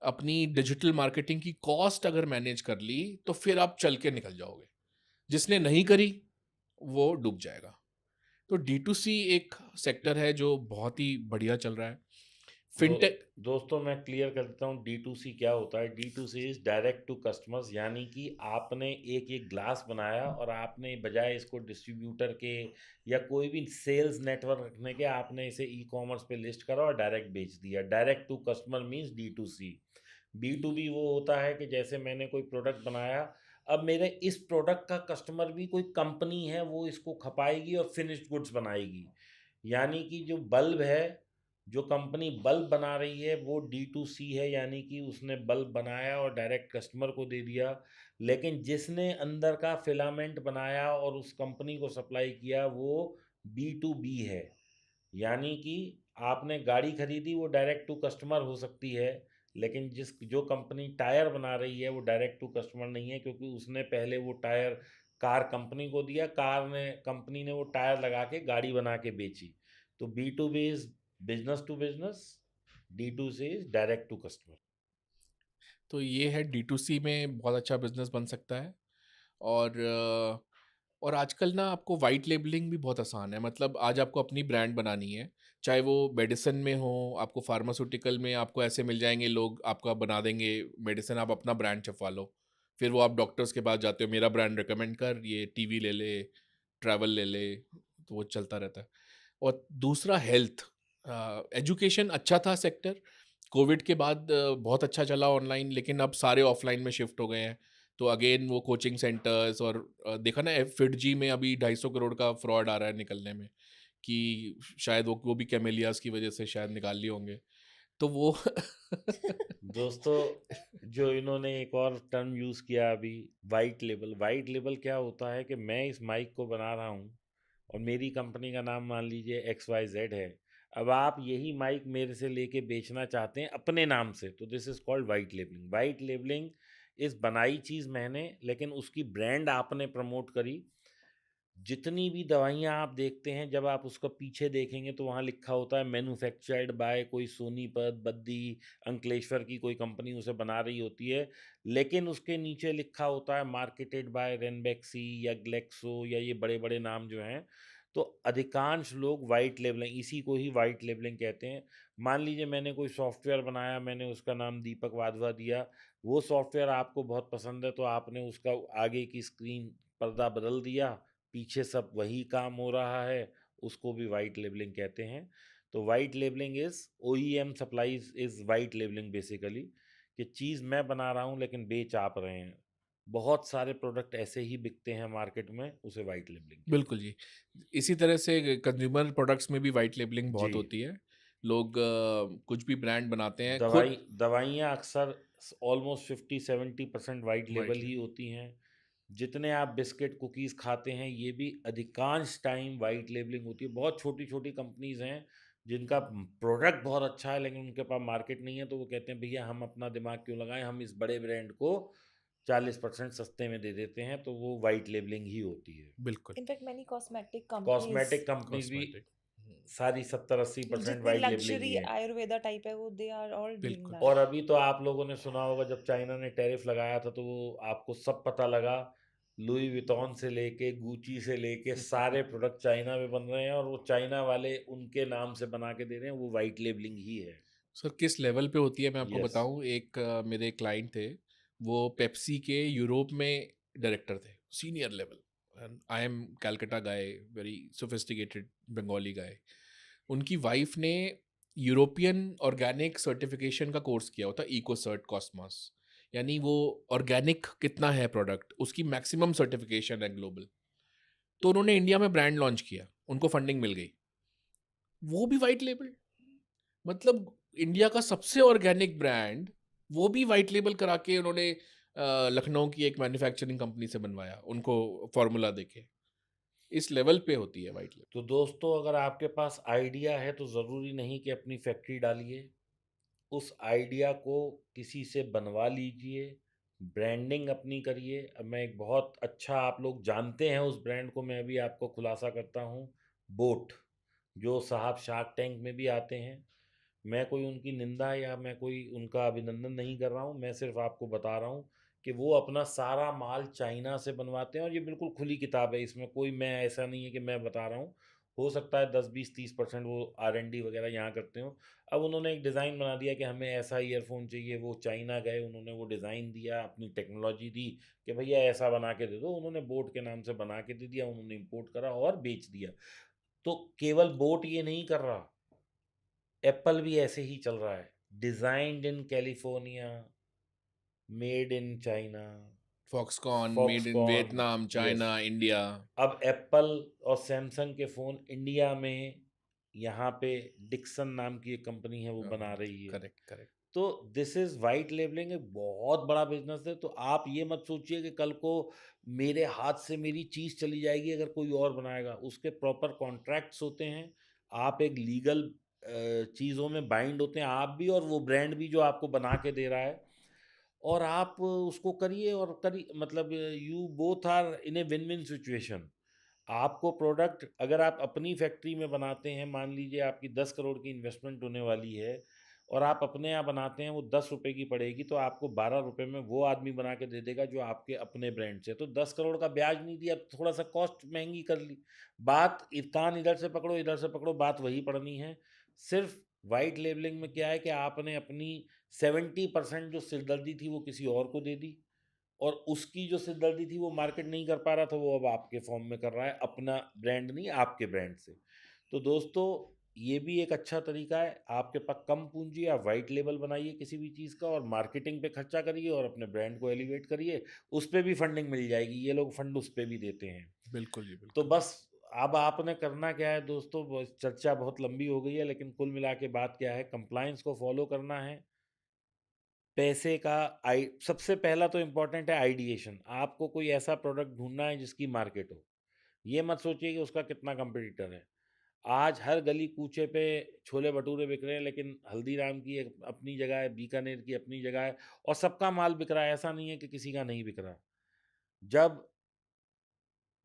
अपनी डिजिटल मार्केटिंग की कॉस्ट अगर मैनेज कर ली तो फिर आप चल के निकल जाओगे। जिसने नहीं करी वो डूब जाएगा। तो D2C एक सेक्टर है जो बहुत ही बढ़िया चल रहा है। दो फिनटेक। दोस्तों मैं क्लियर कर देता हूँ D2C क्या होता है। D2C is direct to customers, यानी कि आपने एक एक ग्लास बनाया और आपने बजाय इसको डिस्ट्रीब्यूटर के या कोई भी सेल्स नेटवर्क रखने के, आपने इसे ई कॉमर्स पे लिस्ट करा और डायरेक्ट बेच दिया। Direct to customer means D2C। B2B वो होता है कि जैसे मैंने कोई प्रोडक्ट बनाया, अब मेरे इस प्रोडक्ट का कस्टमर भी कोई कंपनी है, वो इसको खपाएगी और फिनिश्ड गुड्स बनाएगी। यानी कि जो बल्ब है, जो कंपनी बल्ब बना रही है वो D2C है, यानी कि उसने बल्ब बनाया और डायरेक्ट कस्टमर को दे दिया। लेकिन जिसने अंदर का फिलामेंट बनाया और उस कंपनी को सप्लाई किया वो B2B है। यानी कि आपने गाड़ी खरीदी वो डायरेक्ट टू कस्टमर हो सकती है, लेकिन जो कंपनी टायर बना रही है वो डायरेक्ट टू कस्टमर नहीं है, क्योंकि उसने पहले वो टायर कार कंपनी को दिया, कंपनी ने वो टायर लगा के गाड़ी बना के बेची। तो B2B is business to business, D2C is direct to customer. तो ये है D2C में बहुत अच्छा बिजनेस बन सकता है। और और आजकल ना आपको वाइट लेबलिंग भी बहुत आसान है। मतलब आज आपको अपनी ब्रांड बनानी है, चाहे वो मेडिसिन में हो, आपको फार्मास्यूटिकल में आपको ऐसे मिल जाएंगे लोग, आपका बना देंगे मेडिसिन, आप अपना ब्रांड छपवा लो। फिर वो आप डॉक्टर्स के पास जाते हो, मेरा ब्रांड रिकमेंड कर, ये टीवी ले ले, ट्रैवल ले ले, तो वो चलता रहता है। और दूसरा हेल्थ एजुकेशन अच्छा था सेक्टर, कोविड के बाद बहुत अच्छा चला ऑनलाइन, लेकिन अब सारे ऑफलाइन में शिफ्ट हो गए हैं। तो अगेन वो कोचिंग सेंटर्स और देखा ना फिट जी में अभी 250 करोड़ का फ्रॉड आ रहा है निकलने में, कि शायद वो भी कैमेलियास की वजह से शायद निकाल लिए होंगे, तो वो दोस्तों, जो इन्होंने एक और टर्म यूज़ किया अभी, वाइट लेबल। वाइट लेबल क्या होता है कि मैं इस माइक को बना रहा हूँ और मेरी कंपनी का नाम मान लीजिए XYZ है। अब आप यही माइक मेरे से लेके बेचना चाहते हैं अपने नाम से, तो this is called white labelling. White labelling इस बनाई चीज़ मैंने, लेकिन उसकी ब्रांड आपने प्रमोट करी। जितनी भी दवाइयाँ आप देखते हैं, जब आप उसका पीछे देखेंगे तो वहाँ लिखा होता है मैन्युफैक्चर्ड बाय कोई सोनीपत, बद्दी, अंकलेश्वर की कोई कंपनी उसे बना रही होती है। लेकिन उसके नीचे लिखा होता है मार्केटेड बाय रेनबेक्सी या ग्लेक्सो या ये बड़े-बड़े नाम जो हैं। तो अधिकांश लोग व्हाइट लेबलिंग, इसी को ही व्हाइट लेबलिंग कहते हैं। मान लीजिए मैंने कोई सॉफ्टवेयर बनाया, मैंने उसका नाम दीपक वाधवा दिया। वो सॉफ्टवेयर आपको बहुत पसंद है तो आपने उसका आगे की स्क्रीन पर्दा बदल दिया, पीछे सब वही काम हो रहा है, उसको भी वाइट लेबलिंग कहते हैं। तो white labelling is OEM supplies is white labelling basically, कि चीज़ मैं बना रहा हूँ लेकिन बेच आप रहे हैं। बहुत सारे प्रोडक्ट ऐसे ही बिकते हैं मार्केट में, उसे वाइट लेबलिंग कहते बिल्कुल जी। इसी तरह से कंज्यूमर प्रोडक्ट्स में भी वाइट लेबलिंग हैं। जी। बहुत होती है। लोग कुछ भी ब्रांड बनाते हैं खुद दवाइयाँ अक्सर ऑलमोस्ट 50-70% वाइट वाइट लेबल ही होती हैं। जितने आप बिस्किट कुकीज़ खाते हैं ये भी अधिकांश टाइम वाइट लेबलिंग होती है। बहुत छोटी छोटी कंपनीज हैं जिनका प्रोडक्ट बहुत अच्छा है लेकिन उनके पास मार्केट नहीं है, तो वो कहते हैं भैया हम अपना दिमाग क्यों लगाएं, हम इस बड़े ब्रांड को 40% सस्ते में दे देते हैं, तो वो वाइट लेबलिंग ही होती है। बिल्कुल in fact many cosmetic companies cosmetic companies भी कॉस्मेटिक सारी 70-80% जितनी वाइट लेबलिंग ही लग्जरी है। आयुर्वेदा टाइप है वो दे आर ऑल डूइंग बिल्कुल और दैट। अभी तो आप लोगों ने सुना होगा जब चाइना ने टैरिफ लगाया था, तो वो आपको सब पता लगा, लुई वितौन से लेके गुची से लेके सारे प्रोडक्ट चाइना में बन रहे हैं और वो चाइना वाले उनके नाम से बना के दे रहे हैं, वो वाइट लेबलिंग ही है। सर किस लेवल पे होती है मैं आपको यस। बताऊं। एक मेरे क्लाइंट थे, वो पेप्सी के यूरोप में डायरेक्टर थे, senior level. And I am Calcutta guy, very sophisticated Bengali guy. उनकी वाइफ ने यूरोपियन ऑर्गेनिक सर्टिफिकेशन का कोर्स किया होता, इको सर्ट कॉस्मॉस, यानी वो ऑर्गेनिक कितना है प्रोडक्ट, उसकी मैक्सिमम सर्टिफिकेशन है ग्लोबल। तो उन्होंने इंडिया में ब्रांड लॉन्च किया, उनको फंडिंग मिल गई, वो भी वाइट लेबल। मतलब इंडिया का सबसे ऑर्गेनिक ब्रांड, वो भी वाइट लेबल करा के उन्होंने लखनऊ की एक मैन्युफैक्चरिंग कंपनी से बनवाया, उनको फॉर्मूला देके। इस लेवल पे होती है वाइट लेबल। तो दोस्तों, अगर आपके पास आइडिया है तो ज़रूरी नहीं कि अपनी फैक्ट्री डालिए, उस आइडिया को किसी से बनवा लीजिए, ब्रांडिंग अपनी करिए। अब मैं एक बहुत अच्छा, आप लोग जानते हैं उस ब्रांड को, मैं अभी आपको खुलासा करता हूँ, बोट, जो साहब शार्क टैंक में भी आते हैं। मैं कोई उनकी निंदा या मैं कोई उनका अभिनंदन नहीं कर रहा हूँ, मैं सिर्फ आपको बता रहा हूँ कि वो अपना सारा माल चाइना से बनवाते हैं और ये बिल्कुल खुली किताब है, इसमें कोई मैं ऐसा नहीं है कि मैं बता रहा हूँ। हो सकता है 10-20-30% वो R&D वगैरह यहाँ करते हो। अब उन्होंने एक डिज़ाइन बना दिया कि हमें ऐसा ईयरफोन चाहिए, वो चाइना गए, उन्होंने वो डिज़ाइन दिया, अपनी टेक्नोलॉजी दी कि भैया ऐसा बना के दे दो, उन्होंने बोट के नाम से बना के दे दिया, उन्होंने इम्पोर्ट करा और बेच दिया। तो केवल बोट ये नहीं कर रहा, एप्पल भी ऐसे ही चल रहा है, designed in California, made in China, Foxconn, made in Foxconn, Vietnam, yes. China, India. अब एप्पल और सैमसंग के फ़ोन इंडिया में यहाँ पे डिक्सन नाम की एक कंपनी है वो बना रही है। Correct, correct. तो दिस इज़ वाइट लेबलिंग, एक बहुत बड़ा बिजनेस है। तो आप ये मत सोचिए कि कल को मेरे हाथ से मेरी चीज़ चली जाएगी अगर कोई और बनाएगा। उसके प्रॉपर कॉन्ट्रैक्ट्स होते हैं। आप एक लीगल चीज़ों में बाइंड होते हैं, आप भी और वो ब्रांड भी जो आपको बना के दे रहा है। और आप उसको करिए और मतलब you both are in a win win situation. आपको प्रोडक्ट अगर आप अपनी फैक्ट्री में बनाते हैं, मान लीजिए आपकी 10 करोड़ की इन्वेस्टमेंट होने वाली है और आप अपने यहाँ बनाते हैं, वो 10 रुपए की पड़ेगी, तो आपको 12 रुपए में वो आदमी बना के दे देगा जो आपके अपने ब्रांड से। तो 10 करोड़ का ब्याज नहीं दिया, थोड़ा सा कॉस्ट महंगी कर ली। बात कान इधर से पकड़ो इधर से पकड़ो, बात वही पड़नी है। सिर्फ वाइट लेबलिंग में क्या है कि आपने अपनी 70% जो सिरदर्दी थी वो किसी और को दे दी, और उसकी जो सिरदर्दी थी वो मार्केट नहीं कर पा रहा था, वो अब आपके फॉर्म में कर रहा है, अपना ब्रांड नहीं, आपके ब्रांड से। तो दोस्तों, ये भी एक अच्छा तरीका है। आपके पास कम पूंजी, आप वाइट लेबल बनाइए किसी भी चीज़ का और मार्केटिंग पे खर्चा करिए और अपने ब्रांड को एलिवेट करिए। उस पे भी फंडिंग मिल जाएगी, ये लोग फंड उस पे भी देते हैं। बिल्कुल जी, तो बिल्कुल। बस अब आपने करना क्या है दोस्तों, चर्चा बहुत लंबी हो गई है, लेकिन कुल मिला के बात क्या है, कंप्लायंस को फॉलो करना है। पैसे का आई सबसे पहला तो इम्पोर्टेंट है आइडिएशन। आपको कोई ऐसा प्रोडक्ट ढूंढना है जिसकी मार्केट हो। ये मत सोचिए कि उसका कितना कंपटीटर है। आज हर गली कूचे पे छोले भटूरे बिक रहे हैं, लेकिन हल्दीराम की एक अपनी जगह है, बीकानेर की अपनी जगह है, और सबका माल बिक रहा है। ऐसा नहीं है कि किसी का नहीं बिक रहा। जब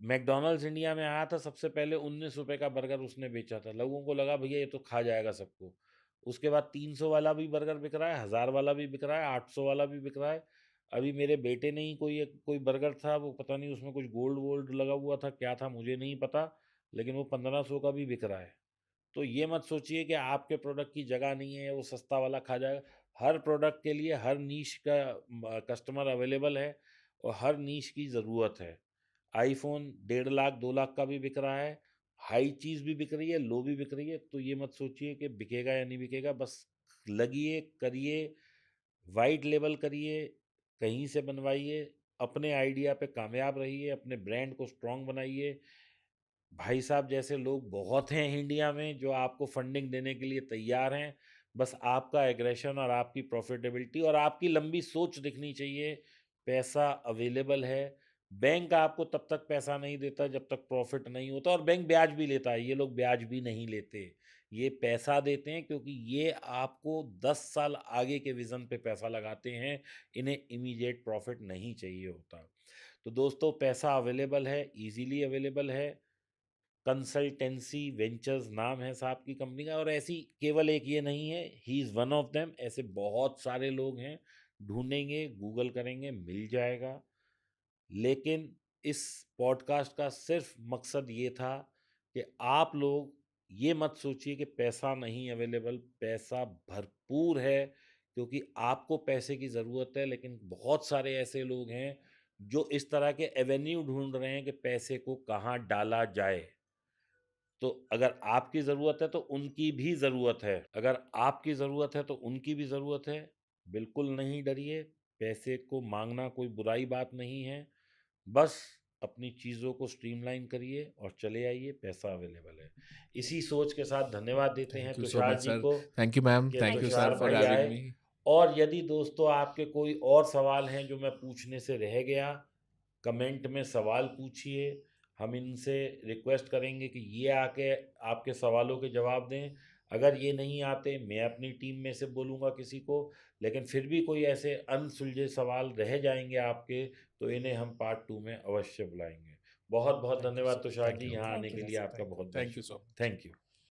मैकडॉनल्ड्स इंडिया में आया था, सबसे पहले 19 रुपए का बर्गर उसने बेचा था। लोगों को लगा भैया ये तो खा जाएगा सबको। उसके बाद 300 वाला भी बर्गर बिक रहा है, 1000 वाला भी बिक रहा है, 800 वाला भी बिक रहा है। अभी मेरे बेटे ने ही कोई बर्गर था, वो पता नहीं उसमें कुछ गोल्ड वोल्ड लगा हुआ था, क्या था मुझे नहीं पता, लेकिन वो 1500 का भी बिक रहा है। तो ये मत सोचिए कि आपके प्रोडक्ट की जगह नहीं है, वो सस्ता वाला खा जाएगा। हर प्रोडक्ट के लिए हर नीश का कस्टमर अवेलेबल है और हर नीश की ज़रूरत है। आईफोन 1.5 लाख 2 लाख का भी बिक रहा है, हाई चीज़ भी बिक रही है, लो भी बिक रही है। तो ये मत सोचिए कि बिकेगा या नहीं बिकेगा, बस लगिए, करिए, वाइट लेबल करिए, कहीं से बनवाइए, अपने आइडिया पे कामयाब रहिए, अपने ब्रांड को स्ट्रॉन्ग बनाइए। भाई साहब जैसे लोग बहुत हैं इंडिया में जो आपको फंडिंग देने के लिए तैयार हैं। बस आपका एग्रेशन और आपकी प्रॉफिटेबिलिटी और आपकी लंबी सोच दिखनी चाहिए। पैसा अवेलेबल है। बैंक आपको तब तक पैसा नहीं देता जब तक प्रॉफिट नहीं होता, और बैंक ब्याज भी लेता है, ये लोग ब्याज भी नहीं लेते। ये पैसा देते हैं क्योंकि ये आपको 10 साल आगे के विज़न पे पैसा लगाते हैं, इन्हें इमीडिएट प्रॉफिट नहीं चाहिए होता। तो दोस्तों, पैसा अवेलेबल है, ईज़िली अवेलेबल है। कंसल्टेंसी वेंचर्स नाम है साहब की कंपनी का, और ऐसी केवल एक ये नहीं है, he is one of them. ऐसे बहुत सारे लोग हैं, ढूंढेंगे, गूगल करेंगे, मिल जाएगा। लेकिन इस पॉडकास्ट का सिर्फ मकसद ये था कि आप लोग ये मत सोचिए कि पैसा नहीं अवेलेबल, पैसा भरपूर है, क्योंकि आपको पैसे की ज़रूरत है। लेकिन बहुत सारे ऐसे लोग हैं जो इस तरह के एवेन्यू ढूंढ रहे हैं कि पैसे को कहाँ डाला जाए। तो अगर आपकी ज़रूरत है तो उनकी भी ज़रूरत है, अगर आपकी ज़रूरत है तो उनकी भी ज़रूरत है। बिल्कुल नहीं डरिए, पैसे को माँगना कोई बुराई बात नहीं है। बस अपनी चीज़ों को स्ट्रीमलाइन करिए और चले आइए, पैसा अवेलेबल है। इसी सोच के साथ धन्यवाद देते हैं thank you so Tushar much ji sir. को थैंक यू मैम, कि thank thank you you so sir Tushar for भाई मच। हैविंग आए। मी। और यदि दोस्तों आपके कोई और सवाल हैं जो मैं पूछने से रह गया, कमेंट में सवाल पूछिए। हम इनसे रिक्वेस्ट करेंगे कि ये आके आपके सवालों के जवाब दें। अगर ये नहीं आते, मैं अपनी टीम में से बोलूँगा किसी को। लेकिन फिर भी कोई ऐसे अनसुलझे सवाल रह जाएंगे आपके, तो इन्हें हम पार्ट 2 में अवश्य बुलाएंगे। बहुत बहुत थैंक यू धन्यवाद sir, Tushar thank ji, you, यहाँ आने थैंक यू के सर। लिए आपका बहुत बहुत थैंक यू सो शुक्रिया। मच। Thank you.